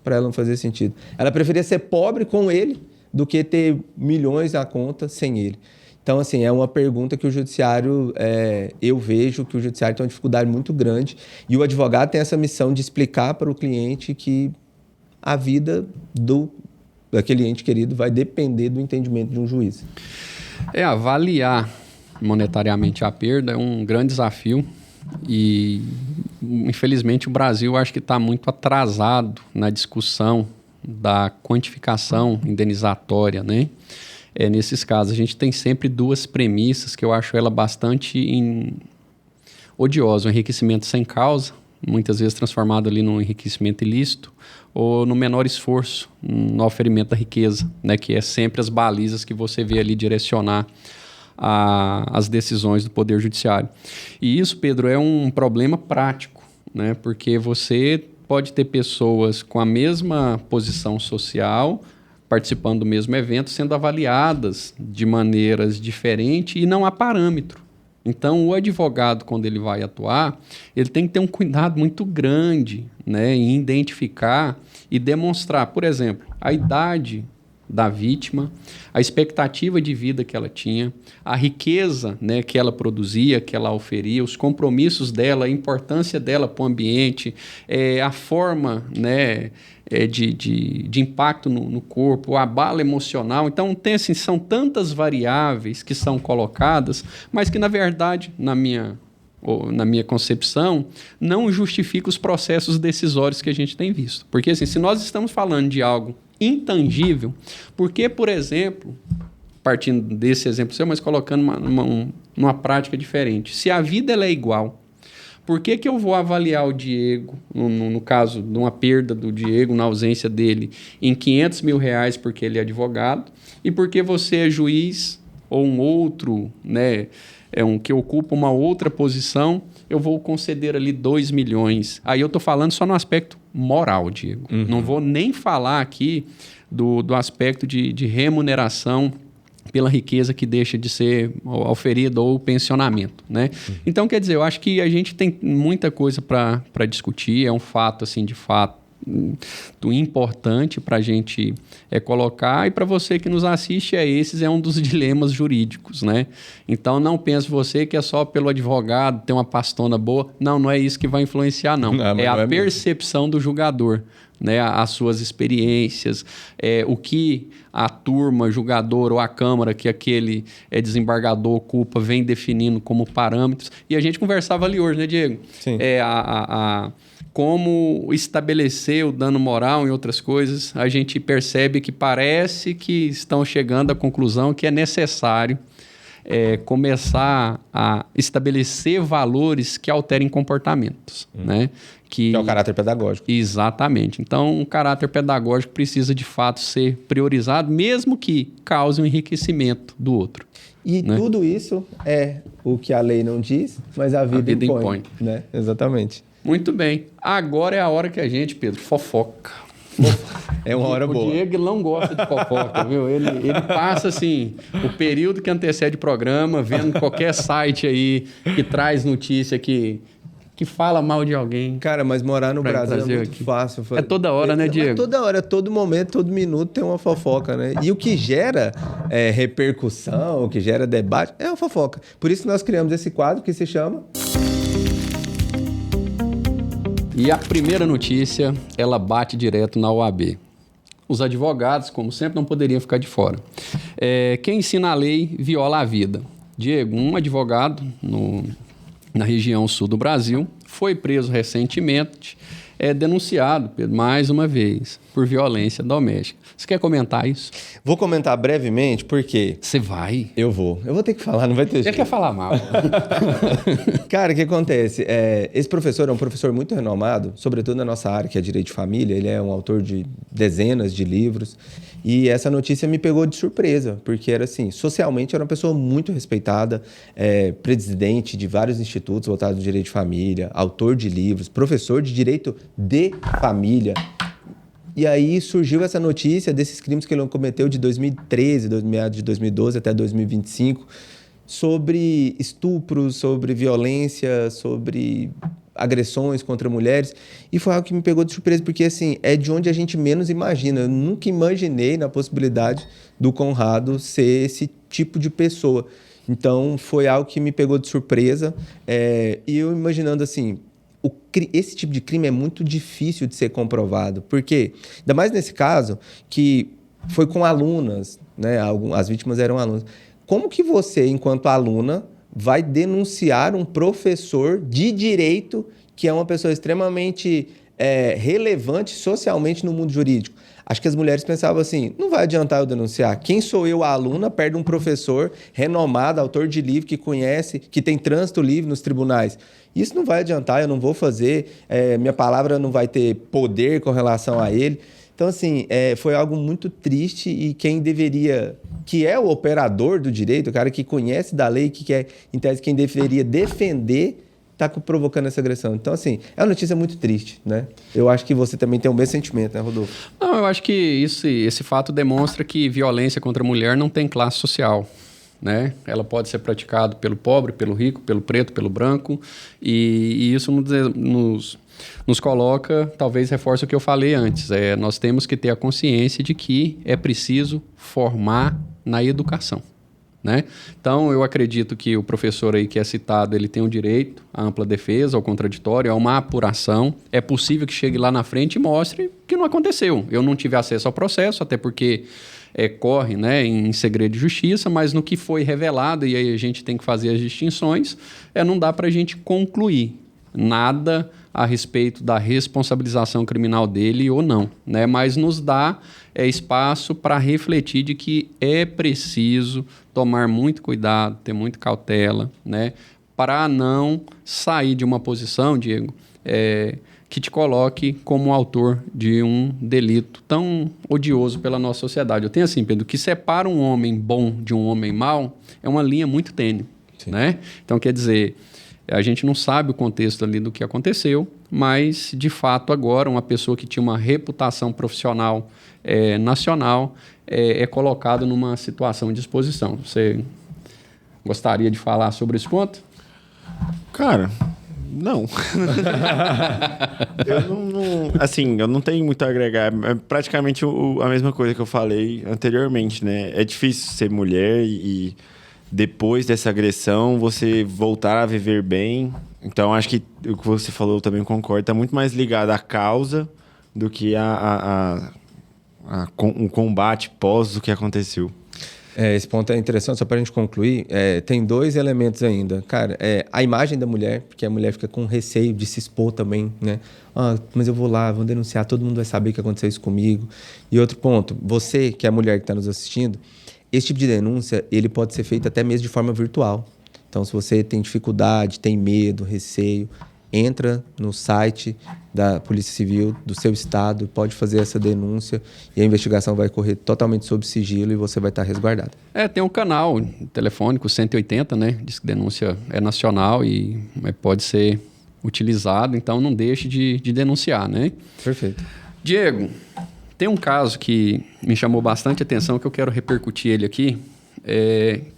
Para ela não fazer sentido. Ela preferia ser pobre com ele do que ter milhões na conta sem ele. Então, assim, é uma pergunta que o judiciário, eu vejo que o judiciário tem uma dificuldade muito grande e o advogado tem essa missão de explicar para o cliente que a vida daquele ente querido vai depender do entendimento de um juiz. Avaliar monetariamente a perda é um grande desafio e, infelizmente, o Brasil acho que está muito atrasado na discussão da quantificação indenizatória, né? Nesses casos, a gente tem sempre 2 premissas que eu acho ela bastante odiosa. O enriquecimento sem causa, muitas vezes transformado ali num enriquecimento ilícito, ou no menor esforço, no oferimento da riqueza, né? Que é sempre as balizas que você vê ali direcionar as decisões do Poder Judiciário. E isso, Pedro, é um problema prático, né? Porque você pode ter pessoas com a mesma posição social participando do mesmo evento, sendo avaliadas de maneiras diferentes e não há parâmetro. Então, o advogado, quando ele vai atuar, ele tem que ter um cuidado muito grande, né, em identificar e demonstrar, por exemplo, a idade da vítima, a expectativa de vida que ela tinha, a riqueza, né, que ela produzia, que ela oferia, os compromissos dela, a importância dela para o ambiente, a forma, né, de impacto no corpo, a bala emocional. Então, assim, são tantas variáveis que são colocadas, mas que, na verdade, na minha concepção, não justifica os processos decisórios que a gente tem visto. Porque, assim, se nós estamos falando de algo intangível, porque, por exemplo, partindo desse exemplo seu, mas colocando numa prática diferente, se a vida ela é igual, por que eu vou avaliar o Diego, no caso de uma perda do Diego, na ausência dele, em R$500 mil porque ele é advogado, e porque você é juiz ou um outro, né, que ocupa uma outra posição, eu vou conceder ali 2 milhões. Aí eu estou falando só no aspecto moral, Diego. Uhum. Não vou nem falar aqui do aspecto de remuneração pela riqueza que deixa de ser oferida ou pensionamento, né? Uhum. Então, quer dizer, eu acho que a gente tem muita coisa para discutir, é um fato, assim, de fato, importante para a gente colocar, e para você que nos assiste, esse é um dos dilemas jurídicos, né? Então, não pense você que é só pelo advogado ter uma pastona boa. Não é isso que vai influenciar, não. É a percepção do julgador, né, as suas experiências, o que a turma, julgador ou a Câmara que aquele desembargador ocupa vem definindo como parâmetros. E a gente conversava ali hoje, né, Diego? Sim. Como estabelecer o dano moral em outras coisas, a gente percebe que parece que estão chegando à conclusão que é necessário começar a estabelecer valores que alterem comportamentos, né? Que é o caráter pedagógico. Exatamente. Então, um caráter pedagógico precisa, de fato, ser priorizado, mesmo que cause um enriquecimento do outro. E né? tudo isso é o que a lei não diz, mas a vida impõe. Né? Exatamente. Muito bem. Agora é a hora que a gente, Pedro, fofoca. É uma hora boa. O Diego não gosta de fofoca, viu? Ele passa, assim, o período que antecede o programa, vendo qualquer site aí que traz notícia que fala mal de alguém. Cara, mas morar no Brasil é muito aqui. fácil. É toda hora, né, Diego? É toda hora, todo momento, todo minuto tem uma fofoca, né? E o que gera repercussão, o que gera debate, é a fofoca. Por isso que nós criamos esse quadro que se chama... E a primeira notícia, ela bate direto na OAB. Os advogados, como sempre, não poderiam ficar de fora. Quem ensina a lei viola a vida. Diego, um advogado na região sul do Brasil, foi preso recentemente, denunciado, Pedro, mais uma vez, por violência doméstica. Você quer comentar isso? Vou comentar brevemente, porque... Você vai? Eu vou ter que falar, não vai ter jeito. Você quer falar mal? Cara, o que acontece? Esse professor é um professor muito renomado, sobretudo na nossa área, que é Direito de Família. Ele é um autor de dezenas de livros. E essa notícia me pegou de surpresa, porque era assim, socialmente era uma pessoa muito respeitada, presidente de vários institutos voltados ao Direito de Família, autor de livros, professor de Direito de Família. E aí surgiu essa notícia desses crimes que ele cometeu de 2013, meados de 2012 até 2025, sobre estupros, sobre violência, sobre agressões contra mulheres. E foi algo que me pegou de surpresa, porque assim, é de onde a gente menos imagina. Eu nunca imaginei na possibilidade do Conrado ser esse tipo de pessoa. Então, foi algo que me pegou de surpresa. E eu imaginando assim... Esse tipo de crime é muito difícil de ser comprovado. Por quê? Ainda mais nesse caso, que foi com alunas, né? As vítimas eram alunas. Como que você, enquanto aluna, vai denunciar um professor de direito que é uma pessoa extremamente relevante socialmente no mundo jurídico? Acho que as mulheres pensavam assim, não vai adiantar eu denunciar. Quem sou eu, a aluna, perto de um professor renomado, autor de livro, que conhece, que tem trânsito livre nos tribunais. Isso não vai adiantar, eu não vou fazer, minha palavra não vai ter poder com relação a ele. Então, assim, foi algo muito triste e quem deveria, que é o operador do direito, o cara que conhece da lei, que é, em tese, quem deveria defender, está provocando essa agressão. Então, assim, é uma notícia muito triste, né? Eu acho que você também tem o mesmo sentimento, né, Rodolfo? Não, eu acho que esse fato demonstra que violência contra a mulher não tem classe social, né? Ela pode ser praticada pelo pobre, pelo rico, pelo preto, pelo branco, e isso nos coloca, talvez reforce o que eu falei antes, nós temos que ter a consciência de que é preciso formar na educação. Né? Então, eu acredito que o professor aí que é citado, ele tem o direito à ampla defesa, ao contraditório, a uma apuração. É possível que chegue lá na frente e mostre que não aconteceu. Eu não tive acesso ao processo, até porque corre, né, em segredo de justiça, mas no que foi revelado, e aí a gente tem que fazer as distinções, não dá para a gente concluir nada a respeito da responsabilização criminal dele ou não, né? Mas nos dá espaço para refletir de que é preciso tomar muito cuidado, ter muita cautela, né? Para não sair de uma posição, Diego, que te coloque como autor de um delito tão odioso pela nossa sociedade. Eu tenho assim, Pedro, que separa um homem bom de um homem mau é uma linha muito tênue, né? Então, quer dizer, a gente não sabe o contexto ali do que aconteceu, mas, de fato, agora, uma pessoa que tinha uma reputação profissional nacional é colocada numa situação de exposição. Você gostaria de falar sobre esse ponto? Cara, não. Eu não tenho muito a agregar. É praticamente a mesma coisa que eu falei anteriormente, né? É difícil ser mulher e depois dessa agressão, você voltar a viver bem. Então, acho que o que você falou, eu também concordo, está muito mais ligado à causa do que um combate pós o que aconteceu. Esse ponto é interessante, só para a gente concluir, tem 2 elementos ainda. Cara, a imagem da mulher, porque a mulher fica com receio de se expor também, né? Mas eu vou lá, vou denunciar, todo mundo vai saber que aconteceu isso comigo. E outro ponto, você, que é a mulher que está nos assistindo, esse tipo de denúncia, ele pode ser feito até mesmo de forma virtual. Então, se você tem dificuldade, tem medo, receio, entra no site da Polícia Civil do seu estado, pode fazer essa denúncia e a investigação vai correr totalmente sob sigilo e você vai estar resguardado. Tem um canal telefônico 180, né? Diz que denúncia é nacional e pode ser utilizado, então não deixe de denunciar, né? Perfeito. Diego, tem um caso que me chamou bastante atenção que eu quero repercutir ele aqui,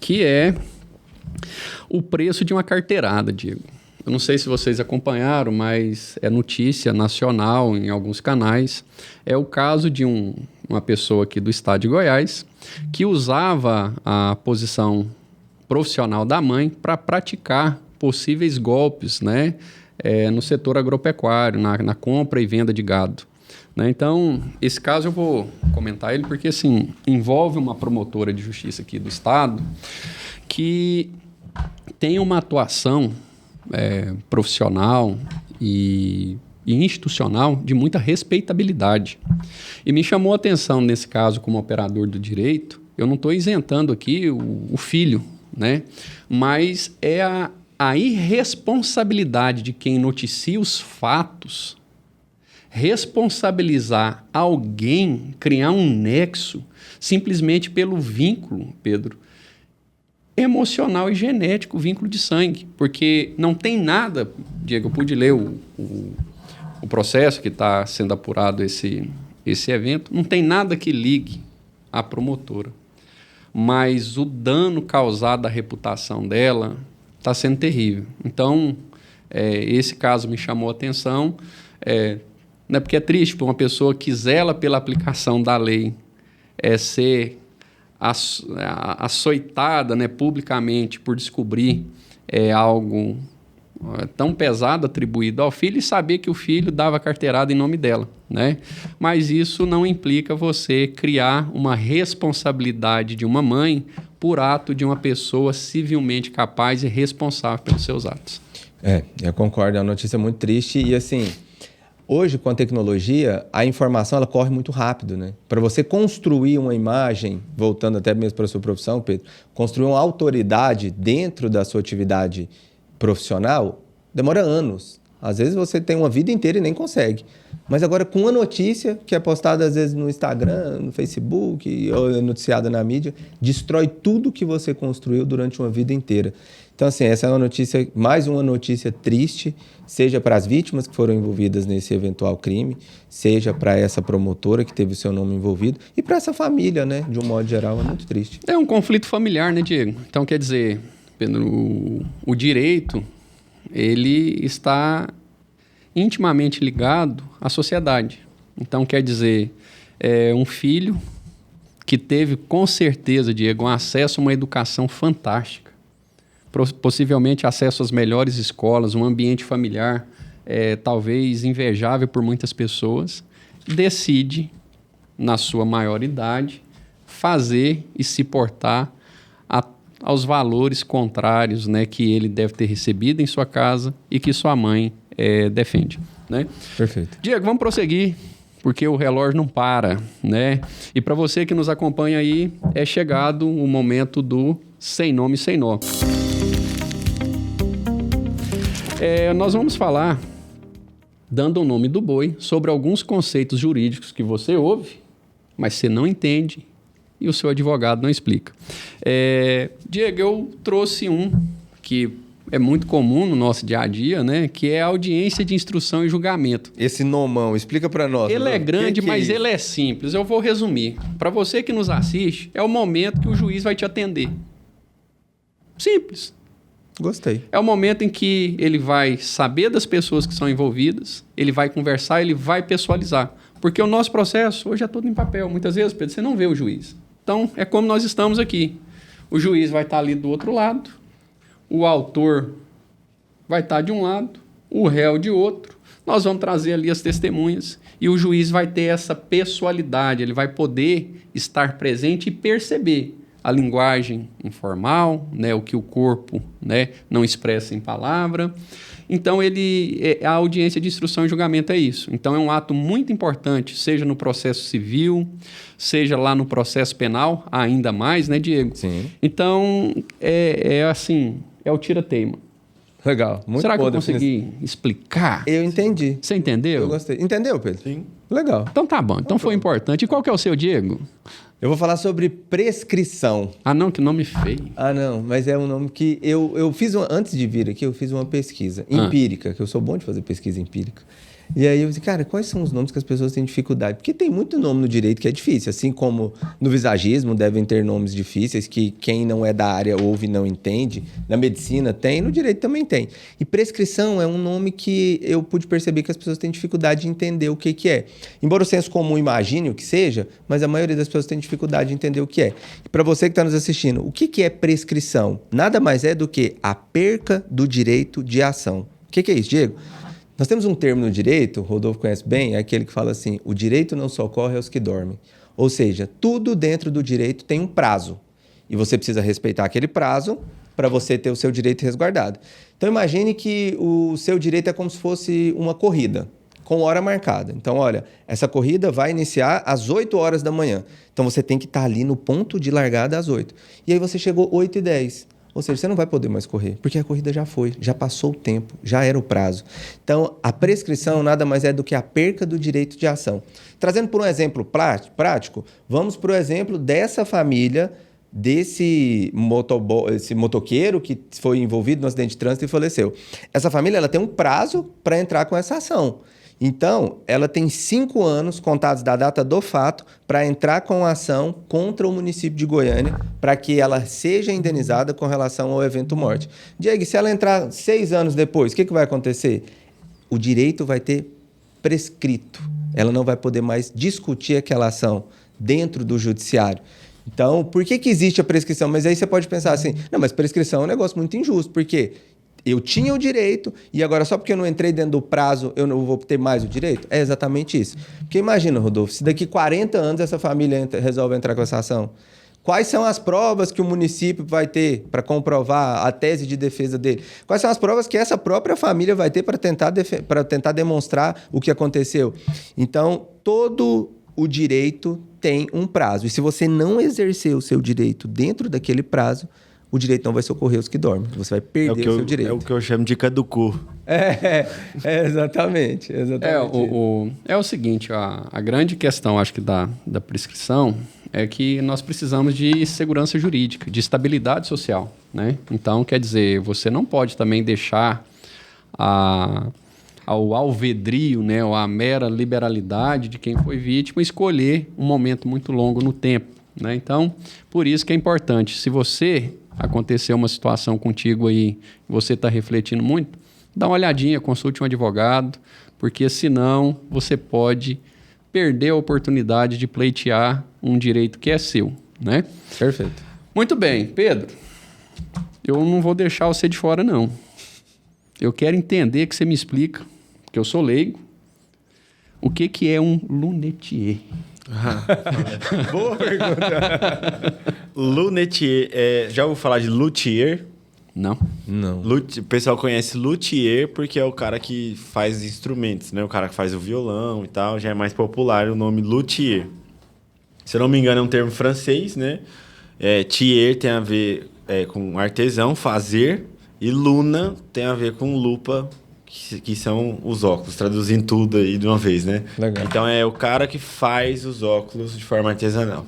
que é o preço de uma carteirada, Diego. Eu não sei se vocês acompanharam, mas é notícia nacional em alguns canais. É o caso de uma pessoa aqui do estado de Goiás que usava a posição profissional da mãe para praticar possíveis golpes, né, no setor agropecuário, na compra e venda de gado. Né? Então, esse caso eu vou comentar ele porque assim, envolve uma promotora de justiça aqui do estado que tem uma atuação profissional e institucional de muita respeitabilidade. E me chamou a atenção nesse caso como operador do direito, eu não estou isentando aqui o filho, né? Mas é a irresponsabilidade de quem noticia os fatos, responsabilizar alguém, criar um nexo, simplesmente pelo vínculo, Pedro, emocional e genético, vínculo de sangue, porque não tem nada, Diego, eu pude ler o processo que está sendo apurado esse evento, não tem nada que ligue à promotora, mas o dano causado à reputação dela está sendo terrível. Então, esse caso me chamou a atenção, não é porque é triste para uma pessoa que zela pela aplicação da lei ser açoitada, né, publicamente por descobrir algo tão pesado atribuído ao filho e saber que o filho dava carteirada em nome dela, né? Mas isso não implica você criar uma responsabilidade de uma mãe por ato de uma pessoa civilmente capaz e responsável pelos seus atos. Eu concordo, é uma notícia muito triste e assim, hoje com a tecnologia, a informação ela corre muito rápido, né? Para você construir uma imagem, voltando até mesmo para a sua profissão, Pedro, construir uma autoridade dentro da sua atividade profissional, demora anos. Às vezes você tem uma vida inteira e nem consegue. Mas agora com uma notícia que é postada às vezes no Instagram, no Facebook, ou é noticiada na mídia, destrói tudo que você construiu durante uma vida inteira. Então, assim, essa é uma notícia, mais uma notícia triste, seja para as vítimas que foram envolvidas nesse eventual crime, seja para essa promotora que teve o seu nome envolvido e para essa família, né? De um modo geral, é muito triste. É um conflito familiar, né, Diego? Então, quer dizer, Pedro, o direito, ele está intimamente ligado à sociedade. Então, quer dizer, um filho que teve, com certeza, Diego, um acesso a uma educação fantástica, possivelmente acesso às melhores escolas, um ambiente familiar talvez invejável por muitas pessoas, decide, na sua maioridade, fazer e se portar aos valores contrários, né, que ele deve ter recebido em sua casa e que sua mãe defende. Né? Perfeito. Diego, vamos prosseguir, porque o relógio não para, né? E para você que nos acompanha aí, é chegado o momento do Sem Nome, Sem Nó. Nós vamos falar, dando o nome do boi, sobre alguns conceitos jurídicos que você ouve, mas você não entende e o seu advogado não explica. Diego, eu trouxe um que é muito comum no nosso dia a dia, né? Que é a audiência de instrução e julgamento. Esse nomão, explica para nós. Ele é grande, mas é ele é simples. Eu vou resumir. Para você que nos assiste, é o momento que o juiz vai te atender. Simples. Gostei. É o momento em que ele vai saber das pessoas que são envolvidas, ele vai conversar, ele vai pessoalizar. Porque o nosso processo hoje é todo em papel. Muitas vezes, Pedro, você não vê o juiz. Então, é como nós estamos aqui. O juiz vai estar ali do outro lado, o autor vai estar de um lado, o réu de outro. nós vamos trazer ali as testemunhas e o juiz vai ter essa pessoalidade, ele vai poder estar presente e perceber a linguagem informal, né, o que o corpo, né, não expressa em palavra. Então, a audiência de instrução e julgamento é isso. Então, é um ato muito importante, seja no processo civil, seja lá no processo penal, ainda mais, né, Diego? Sim. Então, assim, é o tira-teima. Legal. Muito Será que boa eu consegui explicar? Eu entendi. Você entendeu? Eu gostei. Entendeu, Pedro? Sim. Legal. Então tá bom. Então foi importante. E qual que é o seu, Diego? Eu vou falar sobre prescrição. Ah, não, que nome feio. Ah, não, mas é um nome que eu fiz, antes de vir aqui, eu fiz uma pesquisa empírica, que eu sou bom de fazer pesquisa empírica. E aí eu disse, cara, quais são os nomes que as pessoas têm dificuldade? Porque tem muito nome no direito que é difícil, assim como no visagismo devem ter nomes difíceis que quem não é da área ouve e não entende. Na medicina tem, no direito também tem. E prescrição é um nome que eu pude perceber que as pessoas têm dificuldade de entender o que é. Embora o senso comum imagine o que seja, mas a maioria das pessoas tem dificuldade de entender o que é. E para você que está nos assistindo, o que é prescrição? Nada mais é do que a perca do direito de ação. O que é isso, Diego? Nós temos um termo no direito, o Rodolfo conhece bem, é aquele que fala assim, o direito não socorre aos que dormem. Ou seja, tudo dentro do direito tem um prazo. E você precisa respeitar aquele prazo para você ter o seu direito resguardado. Então imagine que o seu direito é como se fosse uma corrida, com hora marcada. Então, olha, essa corrida vai iniciar às 8 horas da manhã. Então você tem que estar ali no ponto de largada às 8. E aí você chegou 8h10. Ou seja, você não vai poder mais correr, porque a corrida já foi, já passou o tempo, já era o prazo. Então, a prescrição nada mais é do que a perca do direito de ação. Trazendo por um exemplo prático, vamos para o exemplo dessa família, desse motoqueiro que foi envolvido no acidente de trânsito e faleceu. Essa família ela tem um prazo para entrar com essa ação. Então, ela tem 5 anos contados da data do fato para entrar com a ação contra o município de Goiânia para que ela seja indenizada com relação ao evento morte. Diego, se ela entrar 6 anos depois, o que vai acontecer? O direito vai ter prescrito. Ela não vai poder mais discutir aquela ação dentro do judiciário. Então, por que existe a prescrição? Mas aí você pode pensar assim, não, mas prescrição é um negócio muito injusto, porque eu tinha o direito e agora só porque eu não entrei dentro do prazo eu não vou ter mais o direito? É exatamente isso. Porque imagina, Rodolfo, se daqui 40 anos essa família resolve entrar com essa ação, quais são as provas que o município vai ter para comprovar a tese de defesa dele? Quais são as provas que essa própria família vai ter para tentar demonstrar o que aconteceu? Então, todo o direito tem um prazo. E se você não exercer o seu direito dentro daquele prazo, o direito não vai socorrer os que dormem. Você vai perder o seu direito. É o que eu chamo de caducou. Exatamente. É o seguinte, a grande questão, acho que da prescrição é que nós precisamos de segurança jurídica, de estabilidade social, né? Então, quer dizer, você não pode também deixar ao alvedrio, né, ou a mera liberalidade de quem foi vítima escolher um momento muito longo no tempo, né? Então, por isso que é importante, se você aconteceu uma situação contigo aí, você está refletindo muito, dá uma olhadinha, consulte um advogado, porque senão você pode perder a oportunidade de pleitear um direito que é seu, né? Perfeito. Muito bem, Pedro, eu não vou deixar você de fora, não. Eu quero entender que você me explica, que eu sou leigo, o que é um lunetier? Boa pergunta. Lunetier, já ouviu falar de luthier? Não. O pessoal conhece luthier porque é o cara que faz instrumentos, né? O cara que faz o violão e tal, já é mais popular o nome luthier. Se eu não me engano, é um termo francês, né? Tier tem a ver com artesão, fazer, e luna tem a ver com lupa, que são os óculos, traduzindo tudo aí de uma vez, né? Legal. Então é o cara que faz os óculos de forma artesanal.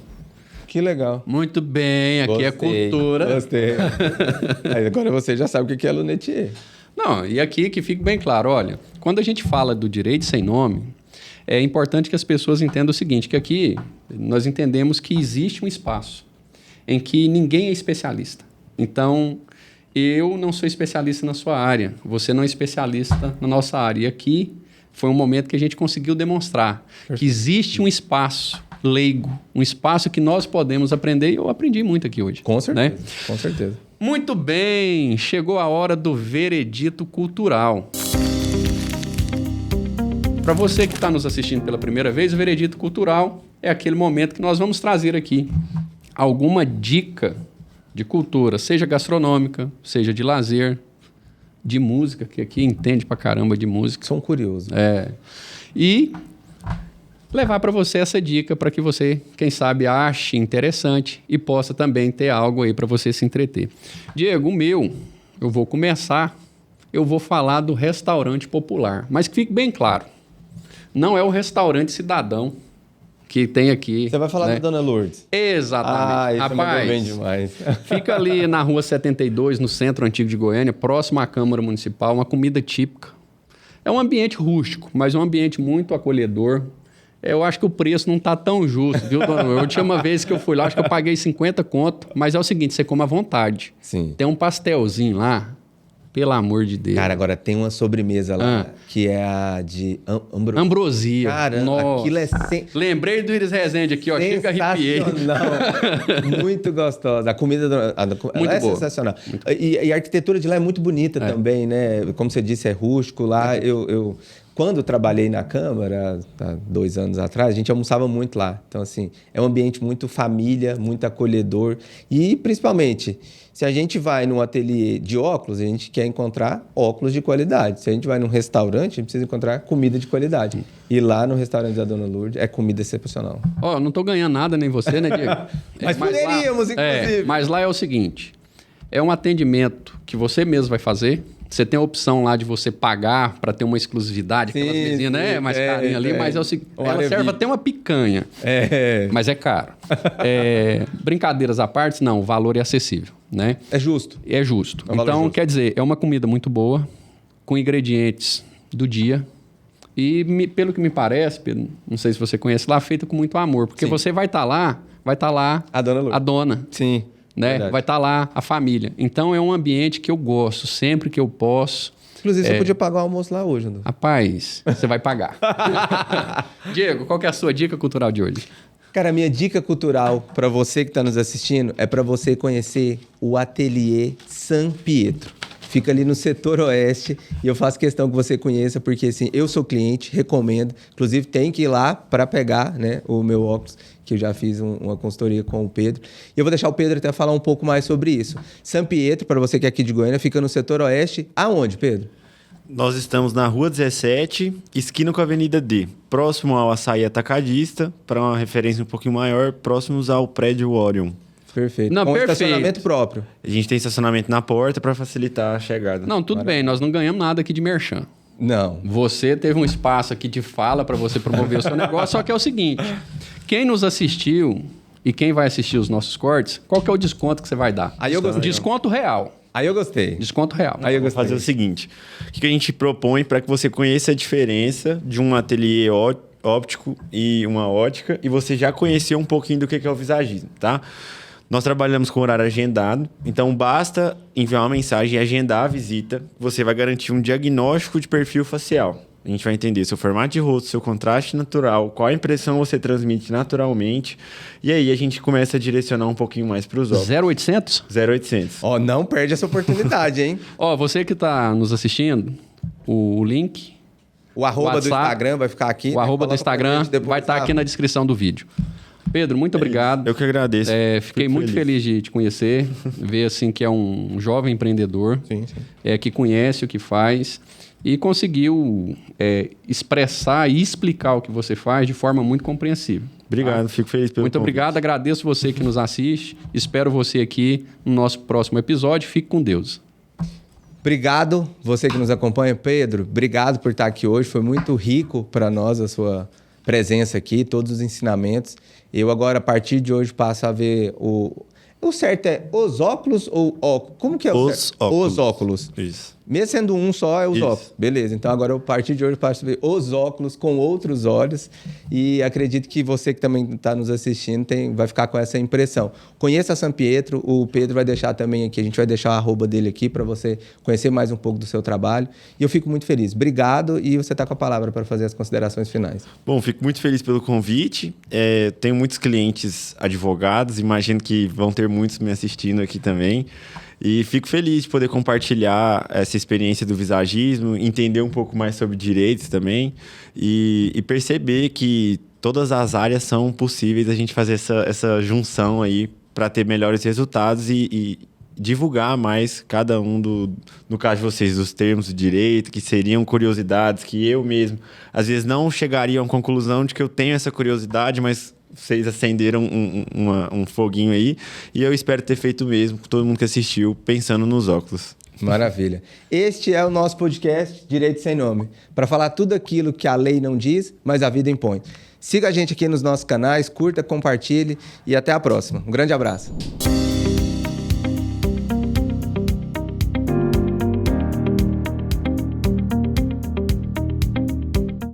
Que legal. Muito bem, aqui é cultura. Gostei. Aí agora você já sabe o que é lunetier. Não, e aqui que fique bem claro, olha, quando a gente fala do direito sem nome, é importante que as pessoas entendam o seguinte, que aqui nós entendemos que existe um espaço em que ninguém é especialista. Então, eu não sou especialista na sua área, você não é especialista na nossa área. E aqui foi um momento que a gente conseguiu demonstrar que existe um espaço leigo, um espaço que nós podemos aprender, e eu aprendi muito aqui hoje. Com certeza, né? Com certeza. Muito bem, chegou a hora do veredito cultural. Para você que está nos assistindo pela primeira vez, o Veredito Cultural é aquele momento que nós vamos trazer aqui alguma dica de cultura, seja gastronômica, seja de lazer, de música, que aqui entende pra caramba de música. São curiosos. E levar para você essa dica para que você, quem sabe, ache interessante e possa também ter algo aí para você se entreter. Diego, eu vou começar, eu vou falar do restaurante popular, mas que fique bem claro, não é o restaurante cidadão que tem aqui. Você vai falar da Dona Lourdes? Exatamente. Isso mandou bem demais. Fica ali na Rua 72, no centro antigo de Goiânia, próximo à Câmara Municipal, uma comida típica. É um ambiente rústico, mas um ambiente muito acolhedor. Eu acho que o preço não está tão justo, viu, dona? A última vez que eu fui lá, acho que eu paguei 50 conto, mas é o seguinte, você come à vontade. Sim. Tem um pastelzinho lá, pelo amor de Deus. Cara, agora tem uma sobremesa lá, que é a de Ambrosia. Caramba, nossa. aquilo é Lembrei do Iris Rezende aqui, ó, chega arrepiei. Muito gostosa. A comida muito é boa. Sensacional. E a arquitetura de lá é muito bonita também, né? Como você disse, é rústico lá. Eu quando trabalhei na Câmara, há 2 anos atrás, a gente almoçava muito lá. Então, assim, é um ambiente muito família, muito acolhedor. E, principalmente, se a gente vai num ateliê de óculos, a gente quer encontrar óculos de qualidade. Se a gente vai num restaurante, a gente precisa encontrar comida de qualidade. E lá no restaurante da Dona Lourdes, é comida excepcional. Ó, não tô ganhando nada, nem você, né, Diego? Mas poderíamos, inclusive. Mas lá é o seguinte, é um atendimento que você mesmo vai fazer. Você tem a opção lá de você pagar para ter uma exclusividade, aquelas mesinhas, né? Mais carinha ali, mas é o seguinte, ela serve até uma picanha, mas é caro. Brincadeiras à parte, não, o valor é acessível, né? É justo. É justo. É um valor Então, justo. quer dizer, é uma comida muito boa, com ingredientes do dia. E pelo que me parece, Pedro, não sei se você conhece lá, feita com muito amor. Porque Sim. você vai estar lá A Dona Lourdes. a dona, Sim. né? Verdade. Vai estar lá a família. Então é um ambiente que eu gosto, sempre que eu posso. Inclusive, você podia pagar o almoço lá hoje, André. Rapaz, você vai pagar. Diego, qual que é a sua dica cultural de hoje? Cara, a minha dica cultural para você que está nos assistindo é para você conhecer o Ateliê San Pietro. Fica ali no setor oeste e eu faço questão que você conheça, porque assim, eu sou cliente, recomendo. Inclusive, tem que ir lá para pegar, né, o meu óculos, que eu já fiz uma consultoria com o Pedro. E eu vou deixar o Pedro até falar um pouco mais sobre isso. San Pietro, para você que é aqui de Goiânia, fica no setor oeste. Aonde, Pedro? Nós estamos na Rua 17, esquina com a Avenida D, próximo ao Açaí Atacadista, para uma referência um pouquinho maior, próximos ao prédio Orion. Perfeito. Não, com perfeito. estacionamento próprio. A gente tem estacionamento na porta para facilitar a chegada. Não, tudo bem, nós não ganhamos nada aqui de merchan. Não. Você teve um espaço aqui de fala para você promover o seu negócio, só que é o seguinte, quem nos assistiu e quem vai assistir os nossos cortes, qual que é o desconto que você vai dar? Aí eu gostei. Desconto real. Aí eu gostei. Desconto real. Aí eu Vou gostei. fazer o seguinte, o que a gente propõe para que você conheça a diferença de um ateliê óptico e uma ótica e você já conheceu um pouquinho do que é o visagismo, tá? Nós trabalhamos com horário agendado, então basta enviar uma mensagem e agendar a visita. Você vai garantir um diagnóstico de perfil facial. A gente vai entender seu formato de rosto, seu contraste natural, qual a impressão você transmite naturalmente. E aí a gente começa a direcionar um pouquinho mais para os óculos. 0800? 0800. Ó, não perde essa oportunidade, hein? Ó, você que está nos assistindo, o link, O arroba do WhatsApp, Instagram vai ficar aqui. o arroba do Coloca pra Instagram gente depois vai estar aqui na descrição do vídeo. Pedro, muito obrigado. Eu que agradeço. Fiquei Fico muito feliz de te conhecer, ver assim que é um jovem empreendedor, Sim. que conhece o que faz e conseguiu expressar e explicar o que você faz de forma muito compreensível. Obrigado, fico feliz pelo Muito convite. obrigado, agradeço você que nos assiste, espero você aqui no nosso próximo episódio. Fique com Deus. Obrigado, você que nos acompanha. Pedro, obrigado por estar aqui hoje. Foi muito rico para nós a sua presença aqui, todos os ensinamentos. Eu agora, a partir de hoje, passo a ver o certo é os óculos ou óculos? Como que é o Os certo? óculos. Os óculos. Isso. Mesmo sendo um só, é os Isso. óculos. Beleza, então agora a partir de hoje eu passo a ver os óculos com outros olhos e acredito que você que também está nos assistindo vai ficar com essa impressão. Conheça a San Pietro, o Pedro vai deixar também aqui, a gente vai deixar o arroba dele aqui para você conhecer mais um pouco do seu trabalho e eu fico muito feliz. Obrigado e você está com a palavra para fazer as considerações finais. Bom, fico muito feliz pelo convite. Tenho muitos clientes advogados, imagino que vão ter muitos me assistindo aqui também. E fico feliz de poder compartilhar essa experiência do visagismo, entender um pouco mais sobre direitos também e perceber que todas as áreas são possíveis a gente fazer essa junção aí para ter melhores resultados e divulgar mais cada um no caso de vocês, dos termos de direito, que seriam curiosidades que eu mesmo, às vezes, não chegaria a uma conclusão de que eu tenho essa curiosidade, mas vocês acenderam um foguinho aí, e eu espero ter feito o mesmo com todo mundo que assistiu, pensando nos óculos. Maravilha. Este é o nosso podcast Direito Sem Nome, para falar tudo aquilo que a lei não diz, mas a vida impõe. Siga a gente aqui nos nossos canais, curta, compartilhe e até a próxima. Um grande abraço.